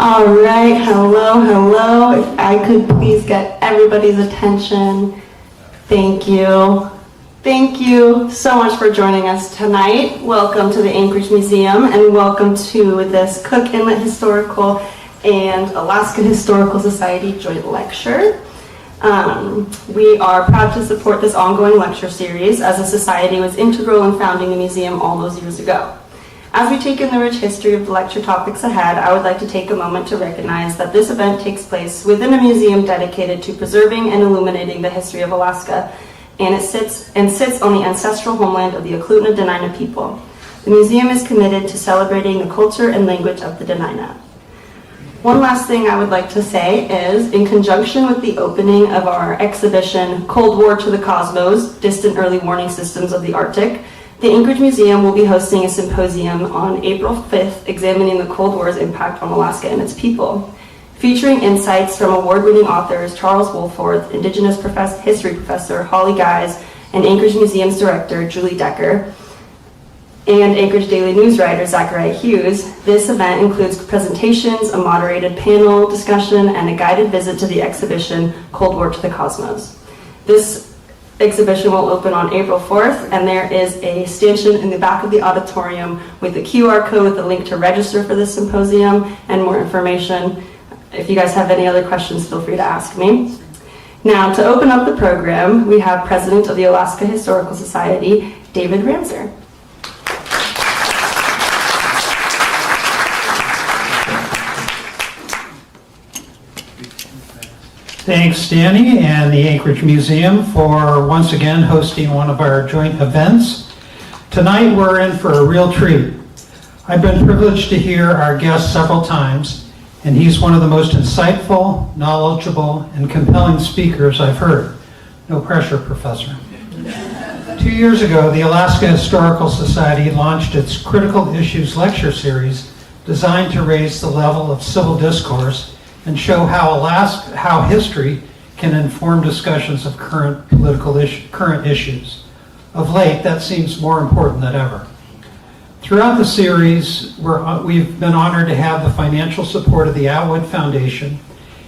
All right, hello. If I could please get everybody's attention. Thank you. Thank you so much for joining us tonight. Welcome to the Anchorage Museum and welcome to this Cook Inlet Historical and Alaska Historical Society joint lecture. We are proud to support this ongoing lecture series as the Society was integral in founding the museum all those years ago. As we take in the rich history of the lecture topics ahead, I would like to take a moment to recognize that this event takes place within a museum dedicated to preserving and illuminating the history of Alaska, and it sits on the ancestral homeland of the Eklutna Dena'ina people. The museum is committed to celebrating the culture and language of the Dena'ina. One last thing I would like to say is, in conjunction with the opening of our exhibition, Cold War to the Cosmos, Distant Early Warning Systems of the Arctic, the Anchorage Museum will be hosting a symposium on April 5th examining the Cold War's impact on Alaska and its people, featuring insights from award-winning authors Charles Wolforth, Indigenous History Professor Holly Guise, and Anchorage Museum's Director Julie Decker, and Anchorage Daily News writer Zachariah Hughes. This event includes presentations, a moderated panel discussion, and a guided visit to the exhibition Cold War to the Cosmos. This exhibition will open on April 4th, and there is a stanchion in the back of the auditorium with a QR code with a link to register for this symposium and more information. If you guys have any other questions, feel free to ask me. Now, to open up the program, we have President of the Alaska Historical Society, David Ramser. Thanks, Danny, and the Anchorage Museum for once again hosting one of our joint events. Tonight we're in for a real treat. I've been privileged to hear our guest several times, and he's one of the most insightful, knowledgeable, and compelling speakers I've heard. No pressure, Professor. 2 years ago, the Alaska Historical Society launched its Critical Issues lecture series designed to raise the level of civil discourse and show how history can inform discussions of current issues. Of late, that seems more important than ever. Throughout the series, we've been honored to have the financial support of the Atwood Foundation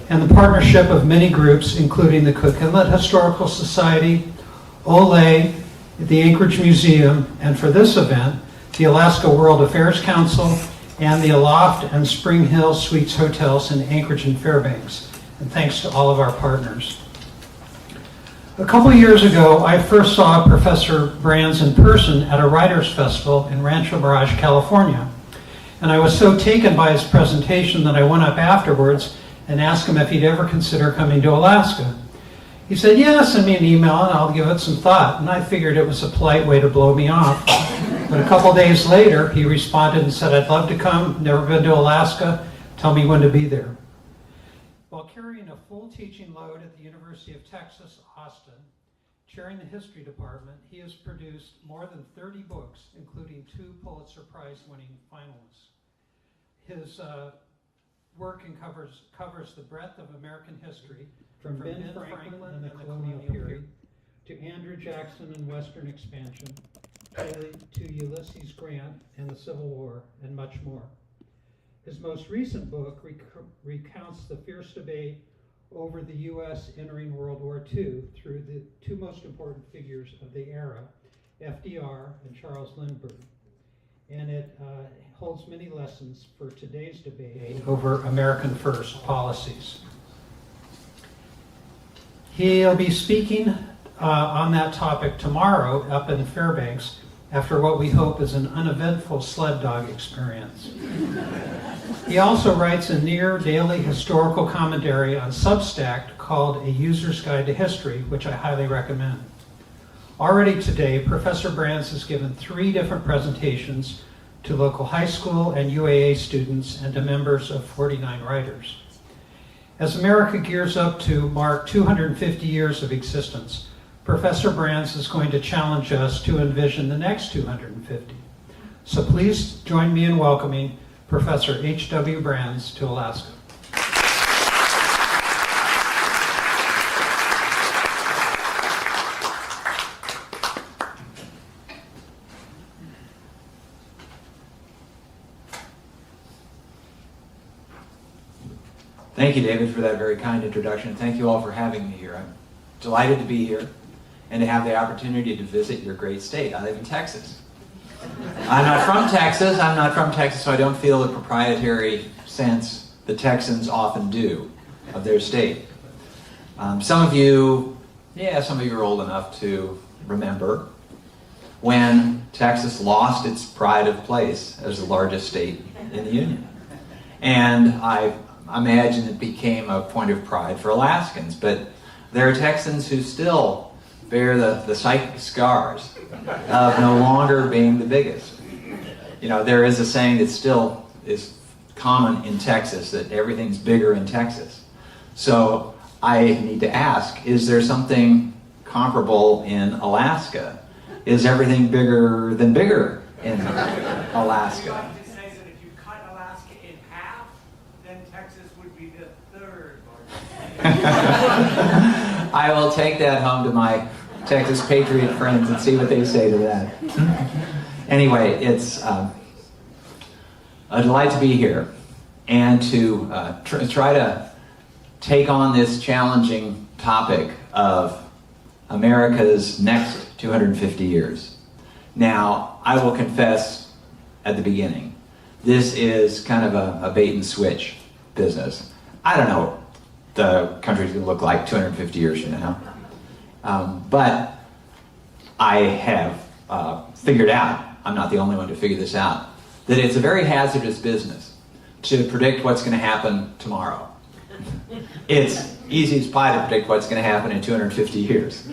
and the partnership of many groups, including the Cook Inlet Historical Society, OLE, the Anchorage Museum, and for this event, the Alaska World Affairs Council, and the Aloft and Spring Hill Suites hotels in Anchorage and Fairbanks. And thanks to all of our partners. A couple years ago, I first saw Professor Brands in person at a writers' festival in Rancho Mirage, California. And I was so taken by his presentation that I went up afterwards and asked him if he'd ever consider coming to Alaska. He said, yeah, send me an email and I'll give it some thought. And I figured it was a polite way to blow me off. But a couple days later, he responded and said, I'd love to come, never been to Alaska, tell me when to be there. While carrying a full teaching load at the University of Texas, Austin, chairing the history department, he has produced more than 30 books, including 2 Pulitzer Prize-winning finalists. His work covers the breadth of American history, from Ben Franklin and the colonial period, to Andrew Jackson and Western expansion, to Ulysses Grant and the Civil War, and much more. His most recent book recounts the fierce debate over the U.S. entering World War II through the 2 most important figures of the era, FDR and Charles Lindbergh. And it holds many lessons for today's debate over American First policies. He'll be speaking on that topic tomorrow up in Fairbanks after what we hope is an uneventful sled dog experience. He also writes a near daily historical commentary on Substack called A User's Guide to History, which I highly recommend. Already today, Professor Brands has given 3 different presentations to local high school and UAA students and to members of 49 writers. As America gears up to mark 250 years of existence, Professor Brands is going to challenge us to envision the next 250. So please join me in welcoming Professor H.W. Brands to Alaska. Thank you, David, for that very kind introduction. Thank you all for having me here. I'm delighted to be here and to have the opportunity to visit your great state. I live in Texas. I'm not from Texas, so I don't feel the proprietary sense the Texans often do of their state. Some of you are old enough to remember when Texas lost its pride of place as the largest state in the Union. And I imagine it became a point of pride for Alaskans, but there are Texans who still bear the psychic scars of no longer being the biggest. You know, there is a saying that still is common in Texas, that everything's bigger in Texas. So I need to ask, is there something comparable in Alaska? Is everything bigger than bigger in Alaska? I will take that home to my Texas Patriot friends and see what they say to that. Anyway, it's a delight to be here and to try to take on this challenging topic of America's next 250 years. Now, I will confess at the beginning, this is kind of a bait and switch business. I don't know the country's going to look like 250 years from now. But I have figured out, I'm not the only one to figure this out, that it's a very hazardous business to predict what's going to happen tomorrow. It's easy as pie to predict what's going to happen in 250 years.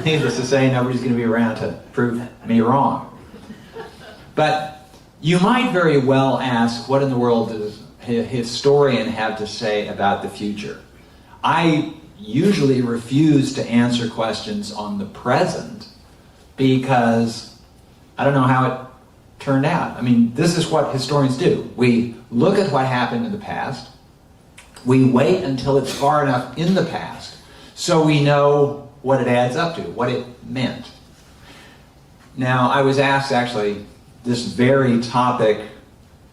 Needless to say, nobody's going to be around to prove me wrong. But you might very well ask, what in the world does a historian have to say about the future? I usually refuse to answer questions on the present because I don't know how it turned out. I mean, this is what historians do. We look at what happened in the past. We wait until it's far enough in the past so we know what it adds up to, what it meant. Now, I was asked actually this very topic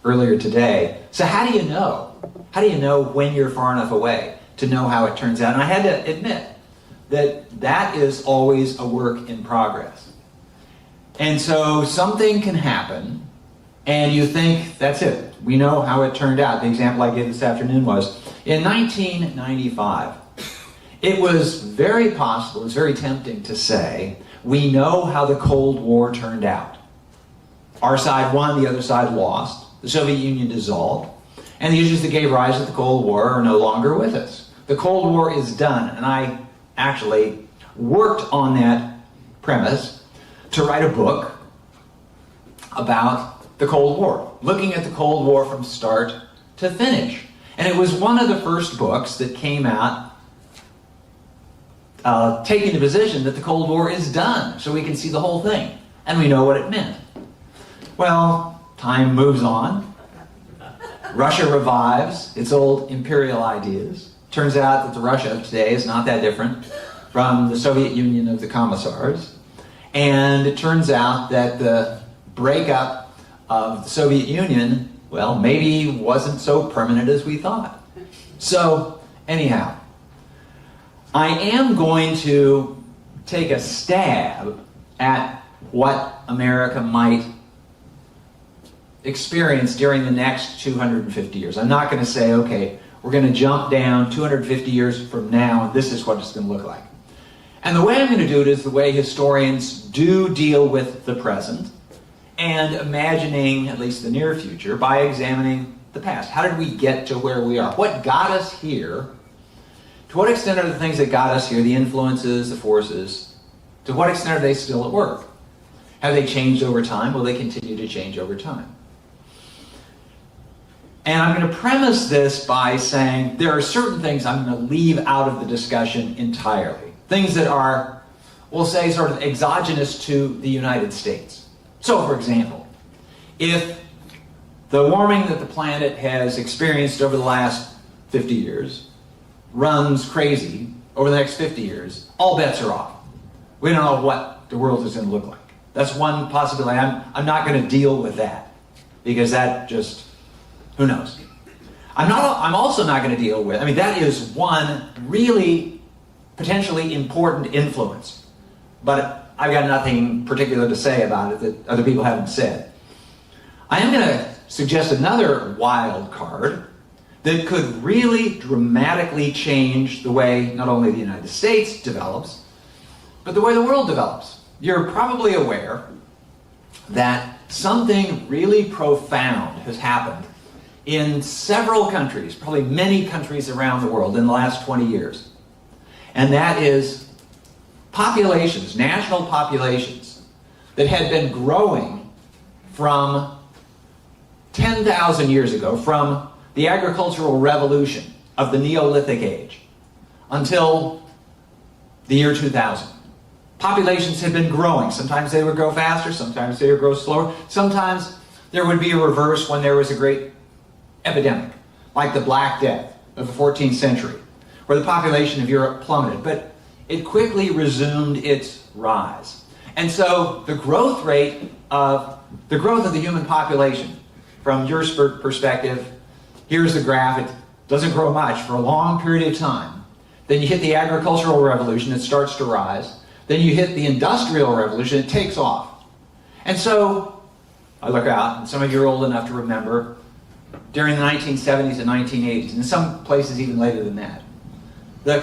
earlier today. So how do you know? How do you know when you're far enough away to know how it turns out? And I had to admit that that is always a work in progress. And so something can happen and you think, that's it. We know how it turned out. The example I gave this afternoon was, in 1995, it was very possible, it was very tempting to say, we know how the Cold War turned out. Our side won, the other side lost. The Soviet Union dissolved. And the issues that gave rise to the Cold War are no longer with us. The Cold War is done. And I actually worked on that premise to write a book about the Cold War, looking at the Cold War from start to finish. And it was one of the first books that came out taking the position that the Cold War is done, so we can see the whole thing, and we know what it meant. Well, time moves on. Russia revives its old imperial ideas. Turns out that the Russia of today is not that different from the Soviet Union of the Commissars. And it turns out that the breakup of the Soviet Union, well, maybe wasn't so permanent as we thought. So, anyhow, I am going to take a stab at what America might experience during the next 250 years. I'm not going to say, okay, We're going to jump down 250 years from now, and this is what it's going to look like. And the way I'm going to do it is the way historians do deal with the present and imagining at least the near future by examining the past. How did we get to where we are? What got us here? To what extent are the things that got us here, the influences, the forces, to what extent are they still at work? Have they changed over time? Will they continue to change over time? And I'm going to premise this by saying there are certain things I'm going to leave out of the discussion entirely. Things that are, we'll say, sort of exogenous to the United States. So, for example, if the warming that the planet has experienced over the last 50 years runs crazy over the next 50 years, all bets are off. We don't know what the world is going to look like. That's one possibility. I'm not going to deal with that because that just, who knows? I'm also not going to deal with, that is one really potentially important influence. But I've got nothing particular to say about it that other people haven't said. I am going to suggest another wild card that could really dramatically change the way not only the United States develops, but the way the world develops. You're probably aware that something really profound has happened in several countries, probably many countries around the world in the last 20 years. And that is populations, national populations, that had been growing from 10,000 years ago, from the agricultural revolution of the Neolithic age until the year 2000. Populations had been growing. Sometimes they would grow faster, sometimes they would grow slower. Sometimes there would be a reverse when there was a great epidemic, like the Black Death of the 14th century, where the population of Europe plummeted. But it quickly resumed its rise. And so the growth of the human population, from your perspective, here's the graph. It doesn't grow much for a long period of time. Then you hit the agricultural revolution, it starts to rise. Then you hit the industrial revolution, it takes off. And so I look out, and some of you are old enough to remember, during the 1970s and 1980s, and in some places even later than that, the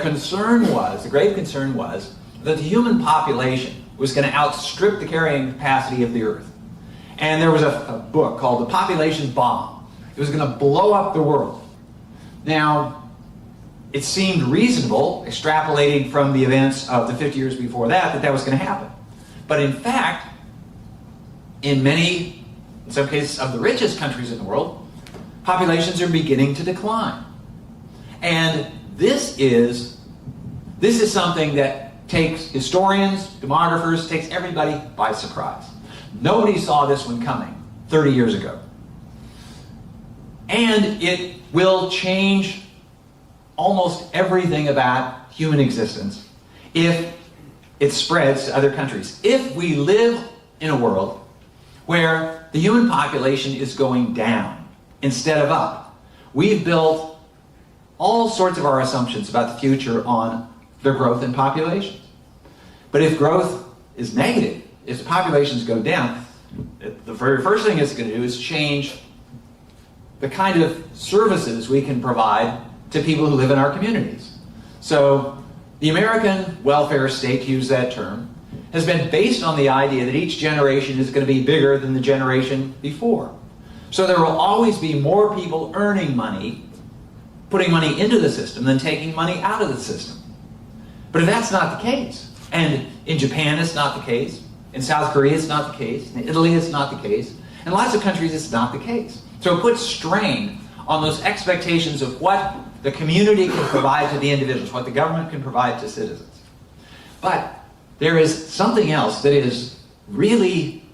grave concern was that the human population was going to outstrip the carrying capacity of the Earth. And there was a book called The Population Bomb. It was going to blow up the world. Now, it seemed reasonable, extrapolating from the events of the 50 years before that was going to happen. But in fact, in some cases of the richest countries in the world, populations are beginning to decline. And this is something that takes historians, demographers, takes everybody by surprise. Nobody saw this one coming 30 years ago. And it will change almost everything about human existence if it spreads to other countries. If we live in a world where the human population is going down instead of up, we've built all sorts of our assumptions about the future on the growth in populations. But if growth is negative, if the populations go down, the very first thing it's going to do is change the kind of services we can provide to people who live in our communities. So the American welfare state, to use that term, has been based on the idea that each generation is going to be bigger than the generation before. So there will always be more people earning money, putting money into the system, than taking money out of the system. But if that's not the case, and in Japan it's not the case, in South Korea it's not the case, in Italy it's not the case, in lots of countries it's not the case. So it puts strain on those expectations of what the community can provide to the individuals, what the government can provide to citizens. But there is something else that is really,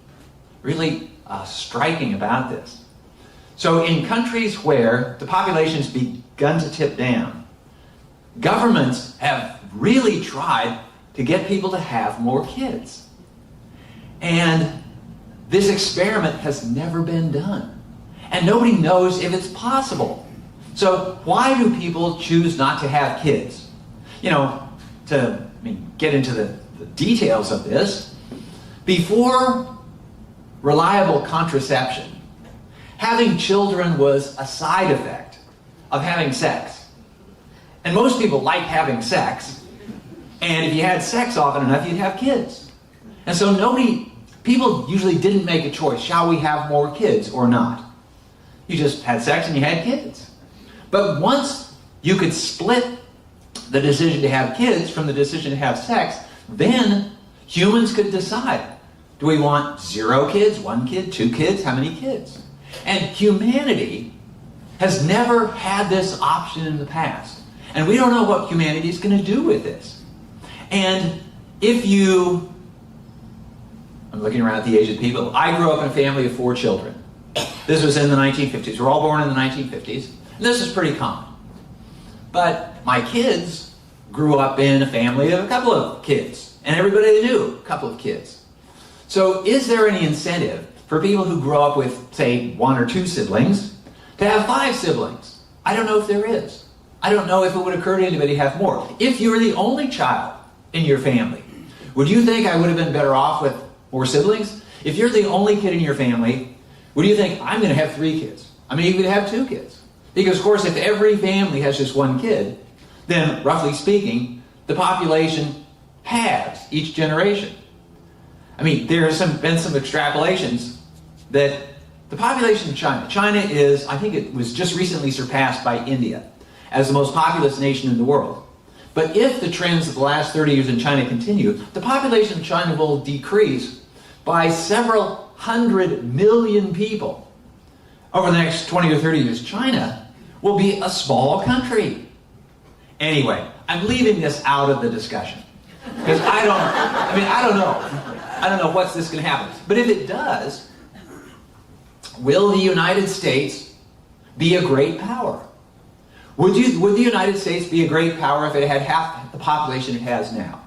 really striking about this. So in countries where the population has begun to tip down, governments have really tried to get people to have more kids. And this experiment has never been done. And nobody knows if it's possible. So why do people choose not to have kids? To get into the details of this, before reliable contraception, having children was a side effect of having sex. And most people like having sex. And if you had sex often enough, you'd have kids. And so people usually didn't make a choice. Shall we have more kids or not? You just had sex and you had kids. But once you could split the decision to have kids from the decision to have sex, then humans could decide. Do we want 0 kids, 1 kid, 2 kids, how many kids? And humanity has never had this option in the past. And we don't know what humanity is going to do with this. And I'm looking around at the Asian people. I grew up in a family of 4 children. This was in the 1950s. We're all born in the 1950s. And this is pretty common. But my kids grew up in a family of a couple of kids. And everybody they knew, a couple of kids. So is there any incentive for people who grow up with, say, 1 or 2 siblings to have 5 siblings? I don't know if there is. I don't know if it would occur to anybody to have more. If you were the only child in your family, would you think I would have been better off with more siblings? If you're the only kid in your family, would you think, I'm going to have 3 kids? I mean, you could have 2 kids. Because, of course, if every family has just 1 kid, then, roughly speaking, the population halves each generation. I mean, there have been some extrapolations that the population of China is, I think it was just recently surpassed by India as the most populous nation in the world. But if the trends of the last 30 years in China continue, the population of China will decrease by several hundred million people. Over the next 20 or 30 years, China will be a small country. Anyway, I'm leaving this out of the discussion. Because I don't know. I don't know what's this going to happen. But if it does, will the United States be a great power? Would the United States be a great power if it had half the population it has now?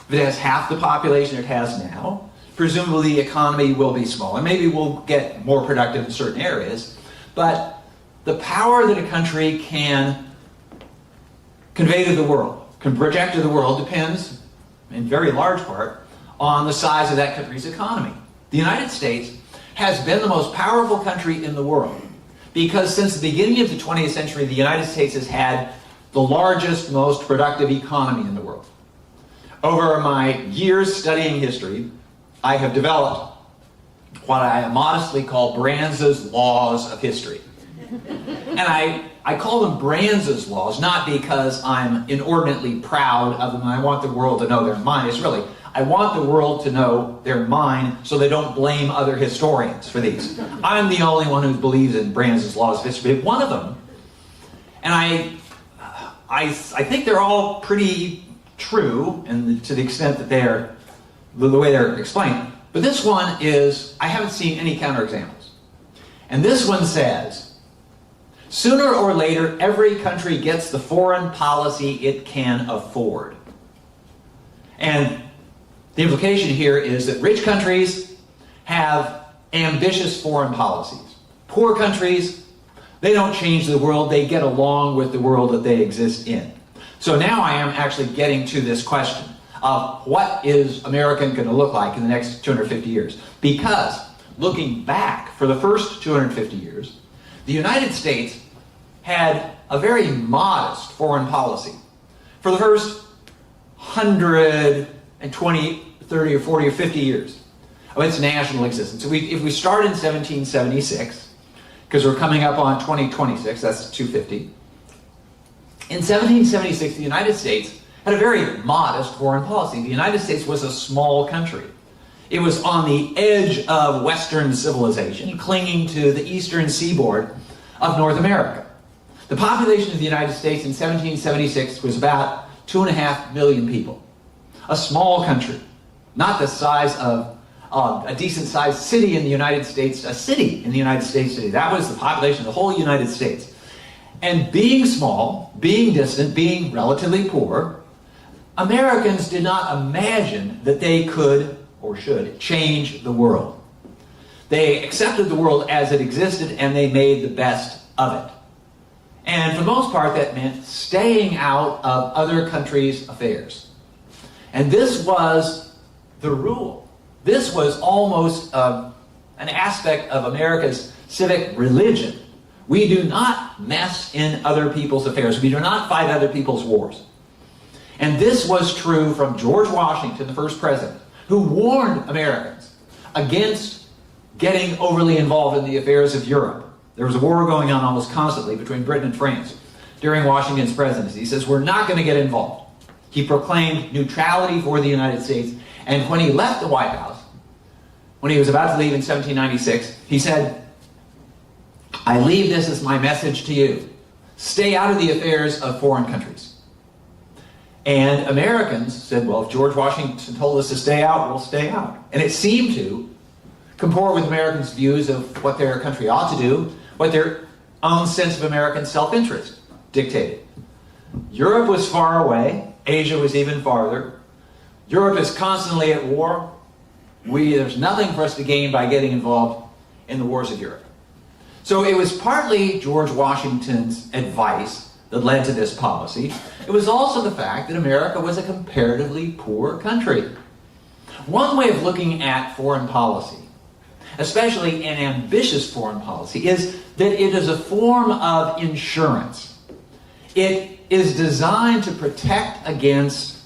If it has half the population it has now, presumably the economy will be smaller. Maybe we'll get more productive in certain areas. But the power that a country can convey to the world, can project to the world, depends, in very large part, on the size of that country's economy. The United States has been the most powerful country in the world because since the beginning of the 20th century, the United States has had the largest, most productive economy in the world. Over my years studying history, I have developed what I modestly call Branza's laws of history. And I call them Branza's laws, not because I'm inordinately proud of them and I want the world to know they're mine. It's really, I want the world to know they're mine so they don't blame other historians for these. I'm the only one who believes in Branza's laws of history. One of them, and I think they're all pretty true, and to the extent that they're the way they're explained. But this one is, I haven't seen any counterexamples. And this one says, sooner or later, every country gets the foreign policy it can afford. And the implication here is that rich countries have ambitious foreign policies. Poor countries, they don't change the world, they get along with the world that they exist in. So now I am actually getting to this question of what is America going to look like in the next 250 years? Because looking back for the first 250 years, the United States had a very modest foreign policy. For the first 120, 30 or 40 or 50 years of its national existence. So if we start in 1776, because we're coming up on 2026, that's 250. In 1776, the United States had a very modest foreign policy. The United States was a small country. It was on the edge of Western civilization, clinging to the eastern seaboard of North America. The population of the United States in 1776 was about 2.5 million people. A small country, not the size of a decent-sized city in the United States, a city in the United States city. That was the population of the whole United States. And being small, being distant, being relatively poor, Americans did not imagine that they could or should change the world. They accepted the world as it existed and they made the best of it. And for the most part, that meant staying out of other countries' affairs. And this was the rule. This was almost an aspect of America's civic religion, We do not mess in other people's affairs. We do not fight other people's wars. And this was true from George Washington, the first president, who warned Americans against getting overly involved in the affairs of Europe. There was a war going on almost constantly between Britain and France during Washington's presidency. He says, we're not going to get involved. He proclaimed neutrality for the United States. And when he left the White House, when he was about to leave in 1796, he said, I leave this as my message to you. Stay out of the affairs of foreign countries. And Americans said, well, if George Washington told us to stay out, we'll stay out. And it seemed to comport with Americans' views of what their country ought to do, what their own sense of American self-interest dictated. Europe was far away. Asia was even farther. Europe is constantly at war. There's nothing for us to gain by getting involved in the wars of Europe. So it was partly George Washington's advice that led to this policy. It was also the fact that America was a comparatively poor country. One way of looking at foreign policy, especially an ambitious foreign policy, is that it is a form of insurance. It is designed to protect against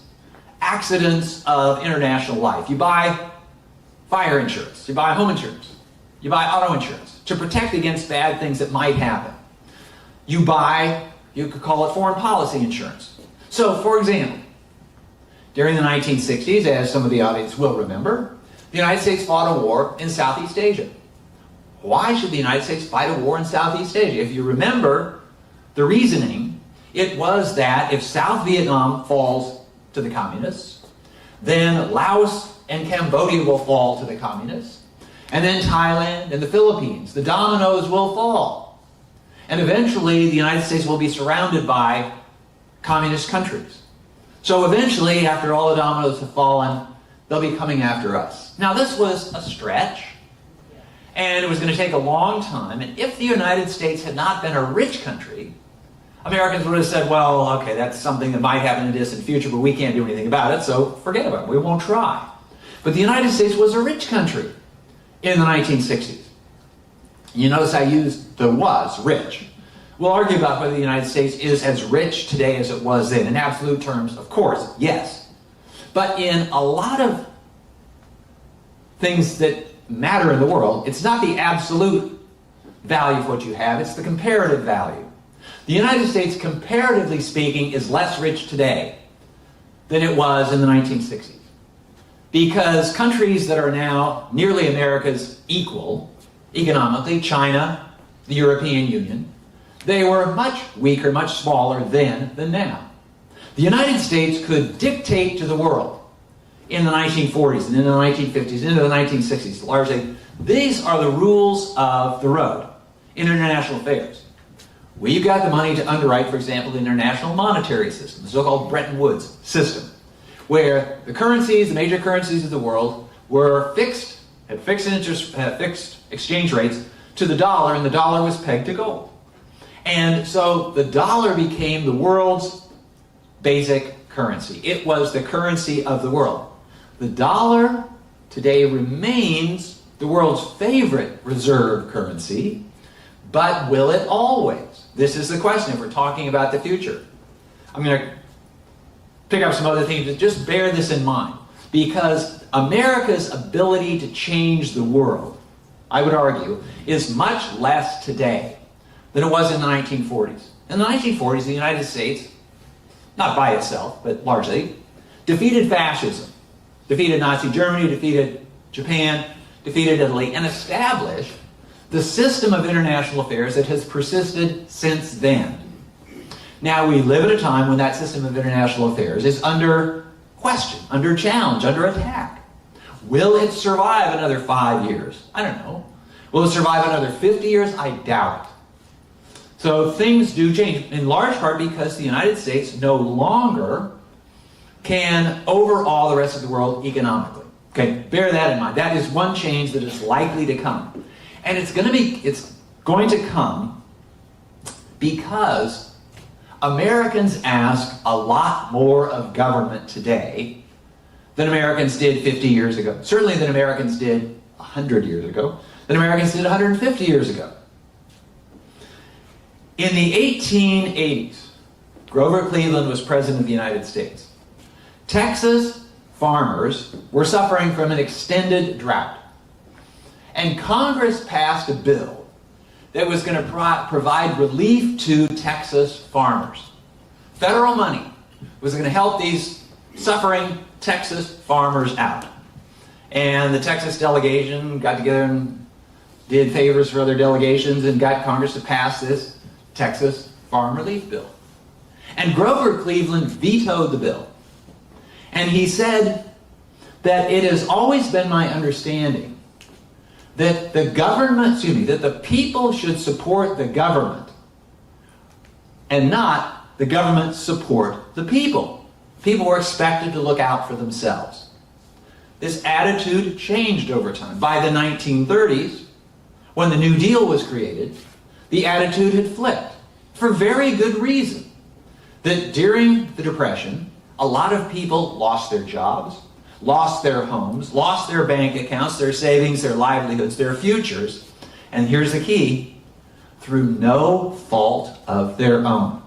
accidents of international life. You buy fire insurance, you buy home insurance, you buy auto insurance to protect against bad things that might happen. You could call it foreign policy insurance. So, for example, during the 1960s, as some of the audience will remember, the United States fought a war in Southeast Asia. Why should the United States fight a war in Southeast Asia? If you remember the reasoning, it was that if South Vietnam falls to the communists, then Laos and Cambodia will fall to the communists, and then Thailand and the Philippines. The dominoes will fall. And eventually, the United States will be surrounded by communist countries. So eventually, after all the dominoes have fallen, they'll be coming after us. Now, this was a stretch, and it was going to take a long time. And if the United States had not been a rich country, Americans would have said, well, okay, that's something that might happen in the distant future, but we can't do anything about it, so forget about it. We won't try. But the United States was a rich country in the 1960s. You notice I used the was, rich. We'll argue about whether the United States is as rich today as it was then. In absolute terms, of course, yes. But in a lot of things that matter in the world, it's not the absolute value of what you have, it's the comparative value. The United States, comparatively speaking, is less rich today than it was in the 1960s. Because countries that are now nearly America's equal, economically, China, the European Union, they were much weaker, much smaller then than now. The United States could dictate to the world in the 1940s and in the 1950s and into the 1960s, largely. These are the rules of the road in international affairs. We've got the money to underwrite, for example, the international monetary system, the so-called Bretton Woods system, where the currencies, the major currencies of the world, were fixed, had fixed exchange rates to the dollar, and the dollar was pegged to gold. And so the dollar became the world's basic currency. It was the currency of the world. The dollar today remains the world's favorite reserve currency, but will it always? This is the question if we're talking about the future. I'm going to pick up some other things, but just bear this in mind. Because America's ability to change the world, I would argue, is much less today than it was in the 1940s. In the 1940s, the United States, not by itself, but largely, defeated fascism, defeated Nazi Germany, defeated Japan, defeated Italy, and established the system of international affairs that has persisted since then. Now, we live at a time when that system of international affairs is under question, under challenge, under attack. Will it survive another 5 years? I don't know. Will it survive another 50 years? I doubt it. So things do change, in large part because the United States no longer can overawe the rest of the world economically. Okay, bear that in mind. That is one change that is likely to come. And it's going to come because Americans ask a lot more of government today than Americans did 50 years ago. Certainly than Americans did 100 years ago, than Americans did 150 years ago. In the 1880s, Grover Cleveland was president of the United States. Texas farmers were suffering from an extended drought. And Congress passed a bill that was going to provide relief to Texas farmers. Federal money was going to help these suffering Texas farmers out. And the Texas delegation got together and did favors for other delegations and got Congress to pass this Texas Farm Relief Bill. And Grover Cleveland vetoed the bill. And he said that it has always been my understanding that that the people should support the government and not the government support the people. People were expected to look out for themselves. This attitude changed over time. By the 1930s, when the New Deal was created, the attitude had flipped for very good reason. That during the Depression, a lot of people lost their jobs, lost their homes, lost their bank accounts, their savings, their livelihoods, their futures. And here's the key: through no fault of their own.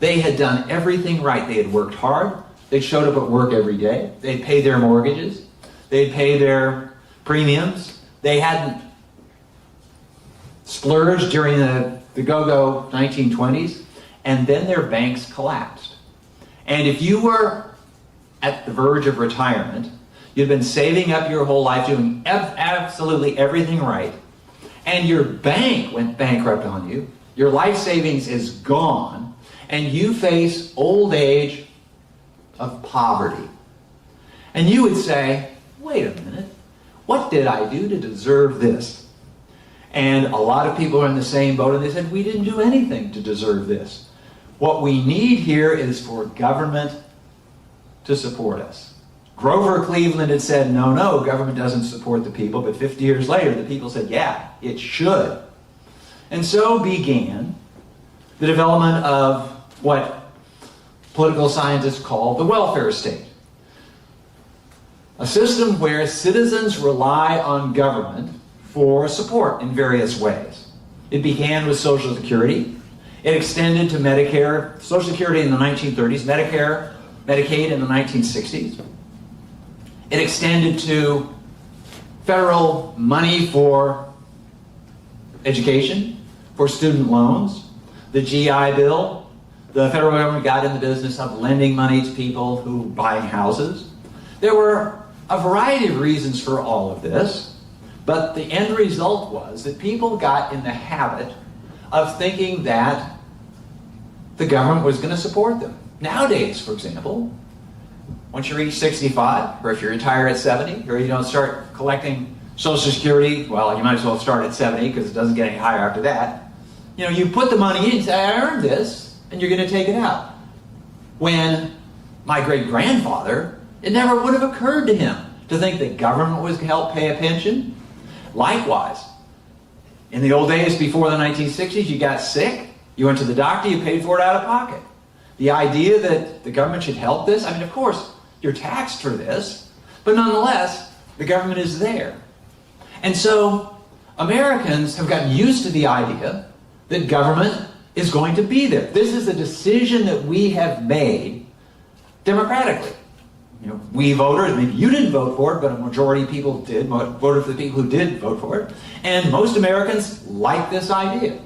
They had done everything right. They had worked hard. They showed up at work every day. They'd pay their mortgages. They'd pay their premiums. They hadn't splurged during the go-go 1920s. And then their banks collapsed. And if you were at the verge of retirement, you'd been saving up your whole life, doing absolutely everything right, and your bank went bankrupt on you, your life savings is gone, and you face old age of poverty. And you would say, wait a minute, what did I do to deserve this? And a lot of people are in the same boat, and they said, we didn't do anything to deserve this. What we need here is for government to support us. Grover Cleveland had said, no, government doesn't support the people, but 50 years later, the people said, yeah, it should. And so began the development of what political scientists call the welfare state. A system where citizens rely on government for support in various ways. It began with Social Security. It extended to Medicare, Social Security in the 1930s, Medicare, Medicaid in the 1960s. It extended to federal money for education, for student loans. The GI Bill, the federal government got in the business of lending money to people who were buying houses. There were a variety of reasons for all of this, but the end result was that people got in the habit of thinking that the government was going to support them. Nowadays, for example, once you reach 65, or if you retire at 70, or you don't start collecting Social Security, well, you might as well start at 70 because it doesn't get any higher after that. You know, you put the money in and say, I earned this, and you're going to take it out. When my great-grandfather, it never would have occurred to him to think that government was going to help pay a pension. Likewise, in the old days before the 1960s, you got sick, you went to the doctor, you paid for it out of pocket. The idea that the government should help this, I mean, of course, you're taxed for this, but nonetheless, the government is there. And so, Americans have gotten used to the idea that government is going to be there. This is a decision that we have made democratically. You know, we voters, maybe you didn't vote for it, but a majority of people did, voted for the people who did vote for it. And most Americans like this idea.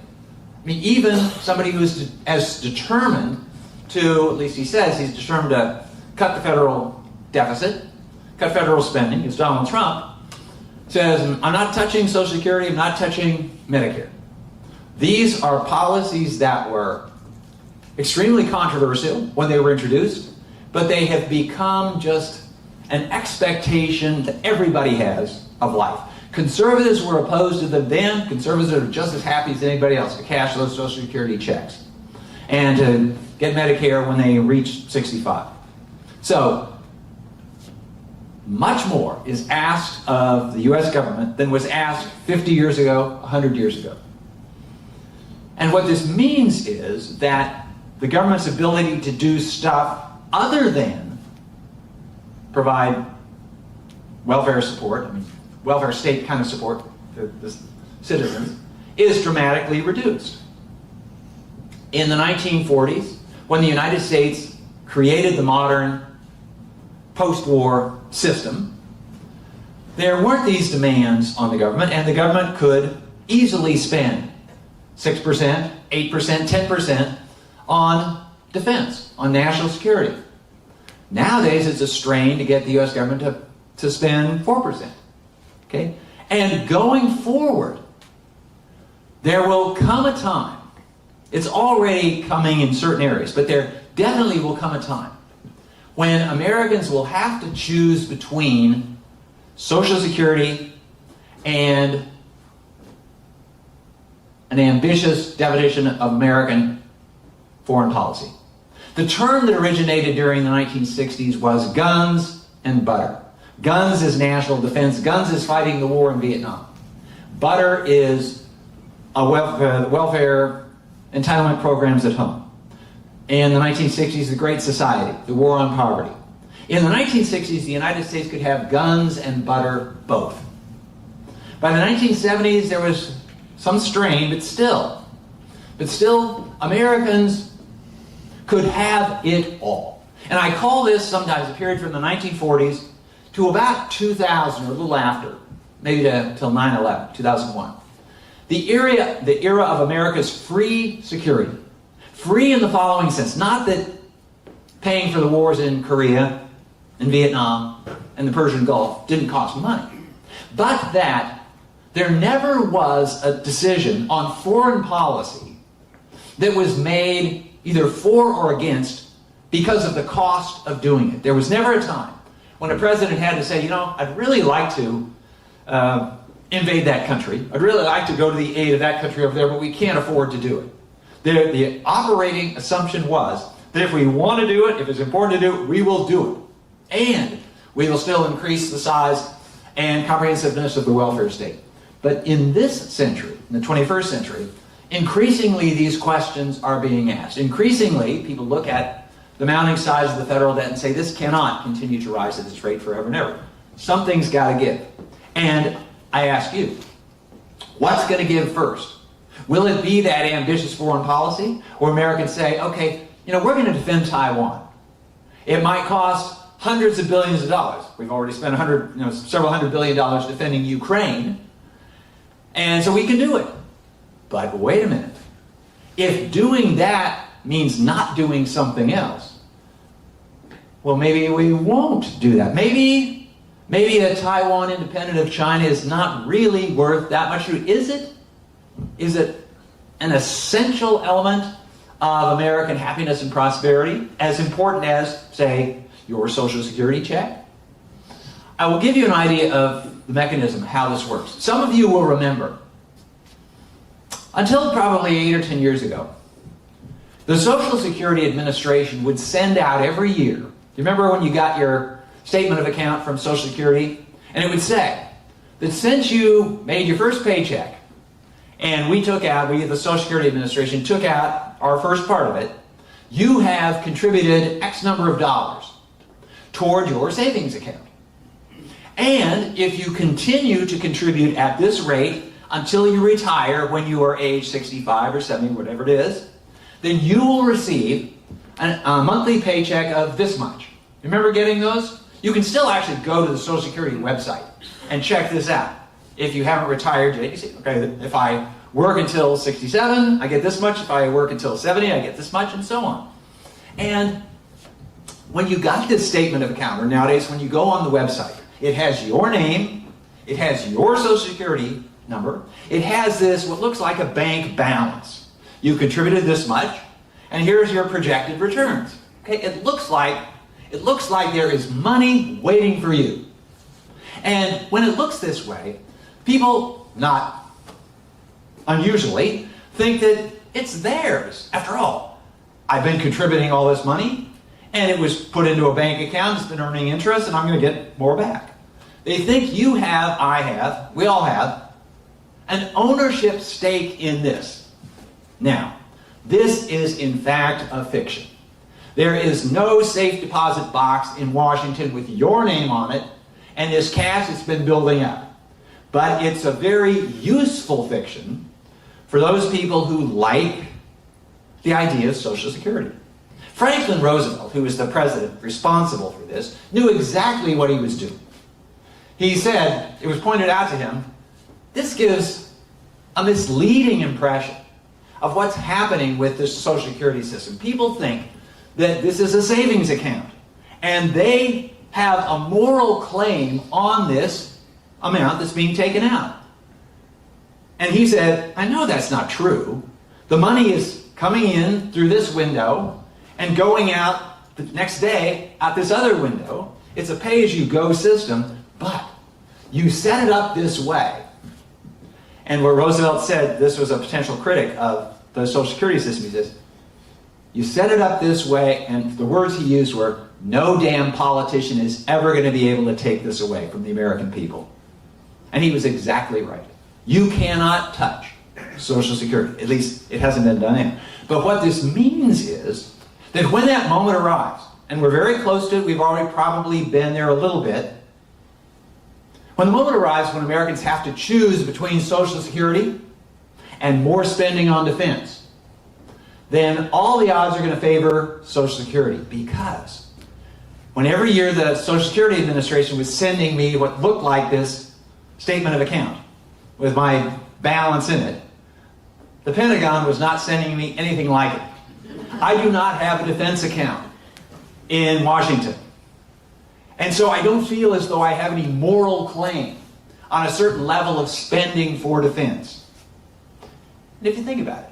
I mean, even somebody who is as determined to, at least he says, he's determined to cut the federal deficit, cut federal spending, as Donald Trump says, I'm not touching Social Security, I'm not touching Medicare. These are policies that were extremely controversial when they were introduced, but they have become just an expectation that everybody has of life. Conservatives were opposed to them then. Conservatives are just as happy as anybody else to cash those Social Security checks and to get Medicare when they reach 65. So, much more is asked of the U.S. government than was asked 50 years ago, 100 years ago. And what this means is that the government's ability to do stuff other than provide welfare support, I mean, welfare state kind of support to the citizens, is dramatically reduced. in the 1940s, when the United States created the modern post-war system, there weren't these demands on the government, and the government could easily spend 6%, 8%, 10% on defense, on national security. Nowadays, it's a strain to get the U.S. government to spend 4%. Okay? And going forward, there will come a time, it's already coming in certain areas, but there definitely will come a time when Americans will have to choose between Social Security and an ambitious definition of American foreign policy. The term that originated during the 1960s was guns and butter. Guns is national defense. Guns is fighting the war in Vietnam. Butter is welfare entitlement programs at home. In the 1960s, the Great Society, the war on poverty. In the 1960s, the United States could have guns and butter both. By the 1970s, there was some strain, but still, Americans could have it all. And I call this sometimes a period from the 1940s to about 2000 or a little after, maybe till 9/11, 2001. The era of America's free security. Free in the following sense, not that paying for the wars in Korea and Vietnam and the Persian Gulf didn't cost money, but that there never was a decision on foreign policy that was made either for or against because of the cost of doing it. There was never a time when a president had to say, you know, I'd really like to invade that country. I'd really like to go to the aid of that country over there, but we can't afford to do it. The operating assumption was that if we want to do it, if it's important to do it, we will do it. And we will still increase the size and comprehensiveness of the welfare state. But in this century, in the 21st century, increasingly these questions are being asked. Increasingly, people look at the mounting size of the federal debt and say, this cannot continue to rise at this rate forever and ever. Something's got to give. And I ask you, what's going to give first? Will it be that ambitious foreign policy? Or Americans say, okay, you know, we're going to defend Taiwan. It might cost hundreds of billions of dollars. We've already spent several $100 billion defending Ukraine. And so we can do it. But wait a minute. If doing that means not doing something else, well, maybe we won't do that. Maybe a Taiwan independent of China is not really worth that much. Is it? Is it an essential element of American happiness and prosperity, as important as, say, your Social Security check? I will give you an idea of the mechanism, how this works. Some of you will remember, until probably 8 or 10 years ago, the Social Security Administration would send out every year, you remember when you got your statement of account from Social Security, and it would say that since you made your first paycheck, and we, the Social Security Administration, took out our first part of it, you have contributed X number of dollars toward your savings account. And if you continue to contribute at this rate until you retire when you are age 65 or 70, whatever it is, then you will receive a monthly paycheck of this much. Remember getting those? You can still actually go to the Social Security website and check this out. If you haven't retired yet, you see, okay, if I work until 67, I get this much. If I work until 70, I get this much, and so on. And when you got this statement of account, or nowadays when you go on the website, it has your name, it has your Social Security number, it has this, what looks like a bank balance. You contributed this much, and here's your projected returns. Okay, it looks like there is money waiting for you. And when it looks this way, people, not unusually, think that it's theirs. After all, I've been contributing all this money, and it was put into a bank account, it's been earning interest, and I'm going to get more back. They think you have, I have, we all have, an ownership stake in this. Now, this is in fact a fiction. There is no safe deposit box in Washington with your name on it, and this cash has been building up. But it's a very useful fiction for those people who like the idea of Social Security. Franklin Roosevelt, who was the president responsible for this, knew exactly what he was doing. He said, it was pointed out to him, this gives a misleading impression of what's happening with this Social Security system. People think that this is a savings account, and they have a moral claim on this amount that's being taken out. And he said, I know that's not true. The money is coming in through this window and going out the next day out this other window. It's a pay-as-you-go system, but you set it up this way. And where Roosevelt said this was a potential critic of the Social Security system, he says, you set it up this way, and the words he used were, no damn politician is ever going to be able to take this away from the American people. And he was exactly right. You cannot touch Social Security. At least it hasn't been done yet. But what this means is that when that moment arrives, and we're very close to it, we've already probably been there a little bit, when the moment arrives when Americans have to choose between Social Security and more spending on defense, then all the odds are going to favor Social Security, because when every year the Social Security Administration was sending me what looked like this statement of account with my balance in it, the Pentagon was not sending me anything like it. I do not have a defense account in Washington. And so I don't feel as though I have any moral claim on a certain level of spending for defense. And if you think about it,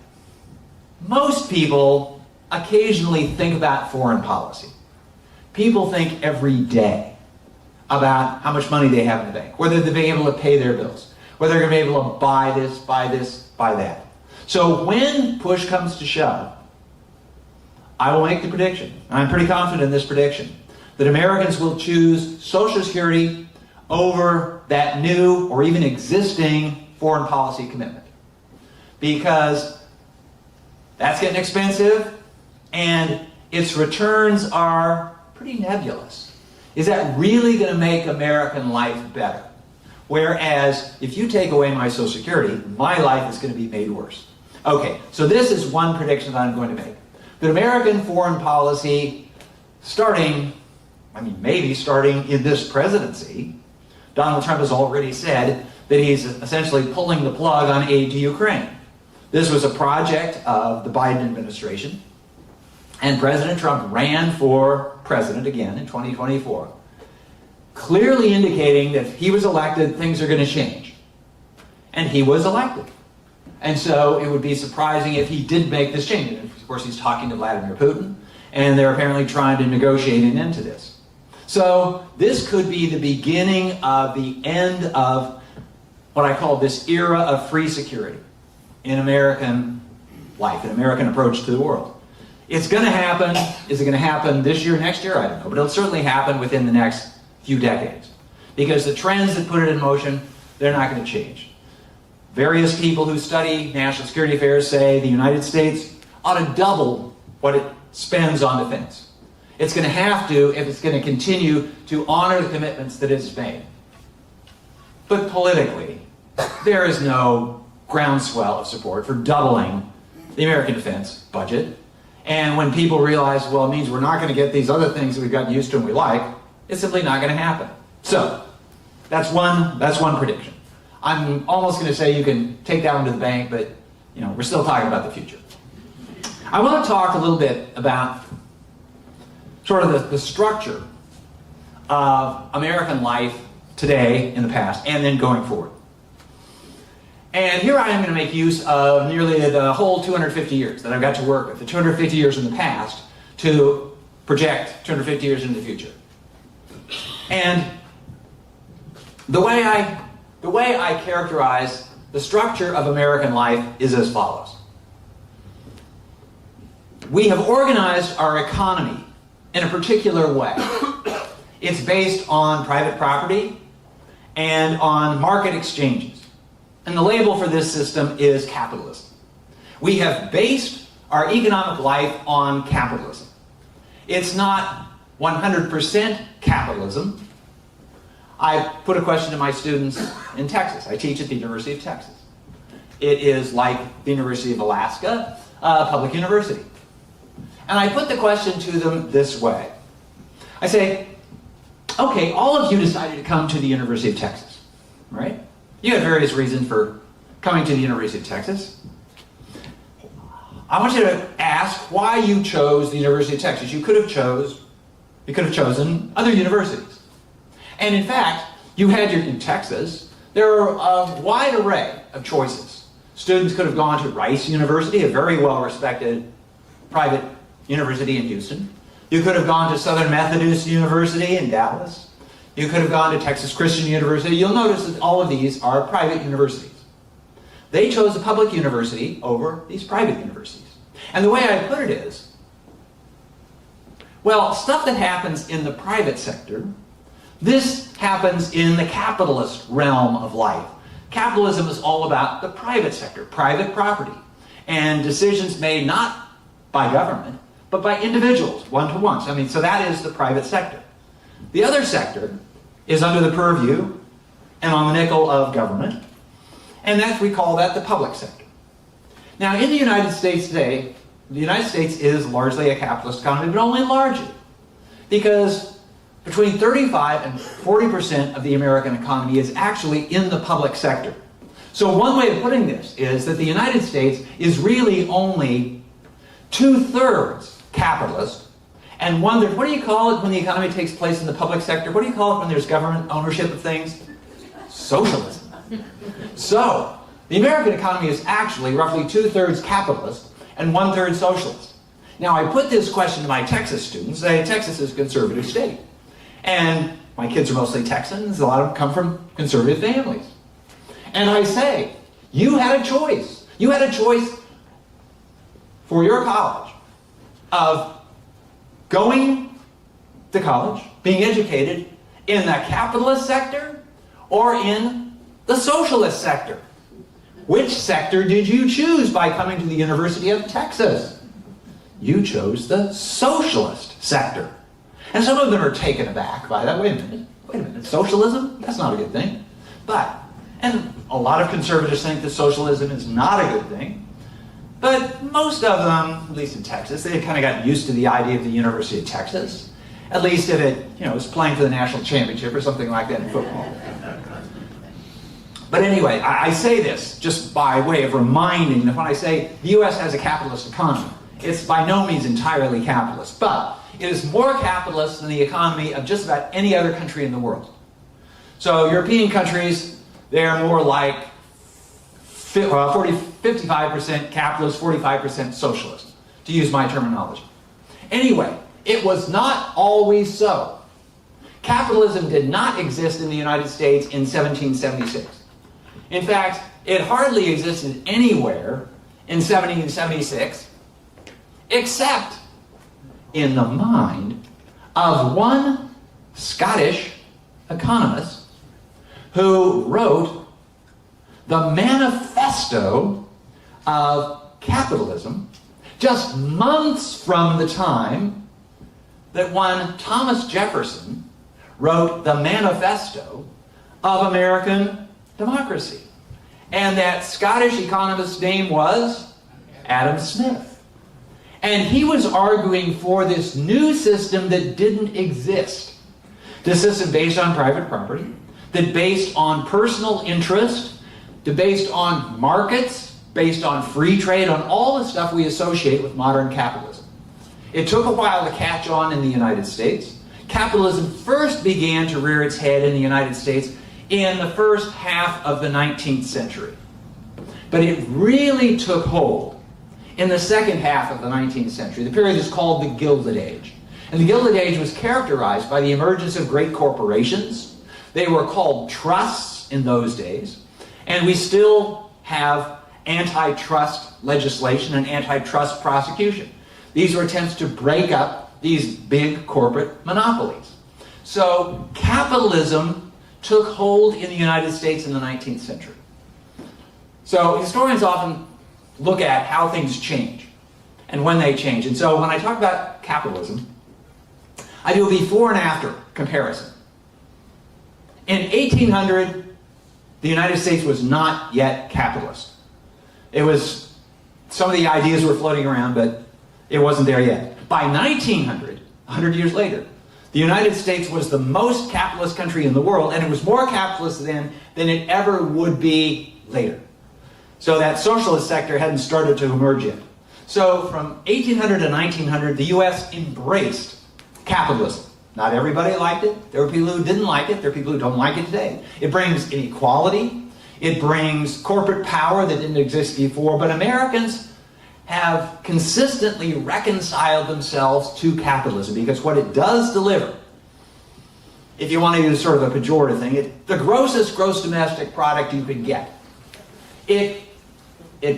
most people occasionally think about foreign policy. People think every day about how much money they have in the bank, whether they're being able to pay their bills, whether they're going to be able to buy this, buy that. So when push comes to shove, I will make the prediction, and I'm pretty confident in this prediction, that Americans will choose Social Security over that new or even existing foreign policy commitment. Because that's getting expensive, and its returns are pretty nebulous. Is that really going to make American life better? Whereas, if you take away my Social Security, my life is going to be made worse. Okay, so this is one prediction that I'm going to make. That American foreign policy, maybe starting in this presidency, Donald Trump has already said that he's essentially pulling the plug on aid to Ukraine. This was a project of the Biden administration, and President Trump ran for president again in 2024, clearly indicating that if he was elected, things are going to change. And he was elected. And so it would be surprising if he did make this change. And of course, he's talking to Vladimir Putin, and they're apparently trying to negotiate an end to this. So this could be the beginning of the end of what I call this era of free security in American life, an American approach to the world. It's going to happen. Is it going to happen this year, next year? I don't know. But it'll certainly happen within the next few decades. Because the trends that put it in motion, they're not going to change. Various people who study national security affairs say the United States ought to double what it spends on defense. It's going to have to if it's going to continue to honor the commitments that it's made. But politically, there is no groundswell of support for doubling the American defense budget. And when people realize, well, it means we're not going to get these other things that we've gotten used to and we like, it's simply not going to happen. So, that's one prediction. I'm almost going to say you can take that one to the bank, but we're still talking about the future. I want to talk a little bit about sort of the structure of American life today, in the past, and then going forward. And here I am going to make use of nearly the whole 250 years that I've got to work with, the 250 years in the past, to project 250 years into the future. And the way I characterize the structure of American life is as follows. We have organized our economy in a particular way. It's based on private property and on market exchanges. And the label for this system is capitalism. We have based our economic life on capitalism. It's not 100% capitalism. I put a question to my students in Texas. I teach at the University of Texas. It is like the University of Alaska, a public university. And I put the question to them this way. I say, okay, all of you decided to come to the University of Texas, right? You had various reasons for coming to the University of Texas. I want you to ask why you chose the University of Texas. You could have chosen other universities. And in fact, in Texas, there are a wide array of choices. Students could have gone to Rice University, a very well-respected private university in Houston. You could have gone to Southern Methodist University in Dallas. You could have gone to Texas Christian University. You'll notice that all of these are private universities. They chose a public university over these private universities. And the way I put it is, well, stuff that happens in the private sector, this happens in the capitalist realm of life. Capitalism is all about the private sector, private property, and decisions made not by government, but by individuals, one-to-ones. So that is the private sector. The other sector is under the purview and on the nickel of government, and we call that the public sector. Now, in the United States today, the United States is largely a capitalist economy, but only largely, because between 35 and 40% of the American economy is actually in the public sector. So one way of putting this is that the United States is really only 2/3 capitalist, and 1/3, what do you call it when the economy takes place in the public sector? What do you call it when there's government ownership of things? Socialism. So, the American economy is actually roughly 2/3 capitalist and 1/3 socialist. Now, I put this question to my Texas students. Texas is a conservative state. And my kids are mostly Texans. A lot of them come from conservative families. And I say, you had a choice. You had a choice for your college of going to college, being educated in the capitalist sector or in the socialist sector. Which sector did you choose by coming to the University of Texas? You chose the socialist sector. And some of them are taken aback by that. Wait a minute, socialism? That's not a good thing. And a lot of conservatives think that socialism is not a good thing. But most of them, at least in Texas, they kind of gotten used to the idea of the University of Texas. At least if it, was playing for the national championship or something like that in football. But anyway, I say this just by way of reminding that when I say the U.S. has a capitalist economy, it's by no means entirely capitalist, but it is more capitalist than the economy of just about any other country in the world. So European countries, they're more like 55% capitalist, 45% socialist, to use my terminology. Anyway, it was not always so. Capitalism did not exist in the United States in 1776. In fact, it hardly existed anywhere in 1776, except in the mind of one Scottish economist who wrote the manifesto of capitalism just months from the time that one Thomas Jefferson wrote the manifesto of American democracy. And that Scottish economist's name was Adam Smith. And he was arguing for this new system that didn't exist. This system based on private property, that based on personal interest, that based on markets, based on free trade, on all the stuff we associate with modern capitalism. It took a while to catch on in the United States. Capitalism first began to rear its head in the United States in the first half of the 19th century. But it really took hold in the second half of the 19th century. The period is called the Gilded Age. And the Gilded Age was characterized by the emergence of great corporations. They were called trusts in those days. And we still have antitrust legislation and antitrust prosecution. These were attempts to break up these big corporate monopolies. So capitalism took hold in the United States in the 19th century. So historians often look at how things change and when they change. And so when I talk about capitalism, I do a before and after comparison. In 1800, the United States was not yet capitalist. It was some of the ideas were floating around, but it wasn't there yet. By 1900, 100 years later, the United States was the most capitalist country in the world, and it was more capitalist then than it ever would be later. So that socialist sector hadn't started to emerge yet. So from 1800 to 1900, the U.S. embraced capitalism. Not everybody liked it. There were people who didn't like it. There are people who don't like it today. It brings inequality. It brings corporate power that didn't exist before. But Americans have consistently reconciled themselves to capitalism because what it does deliver, if you want to use sort of a pejorative thing, the grossest gross domestic product you can get. It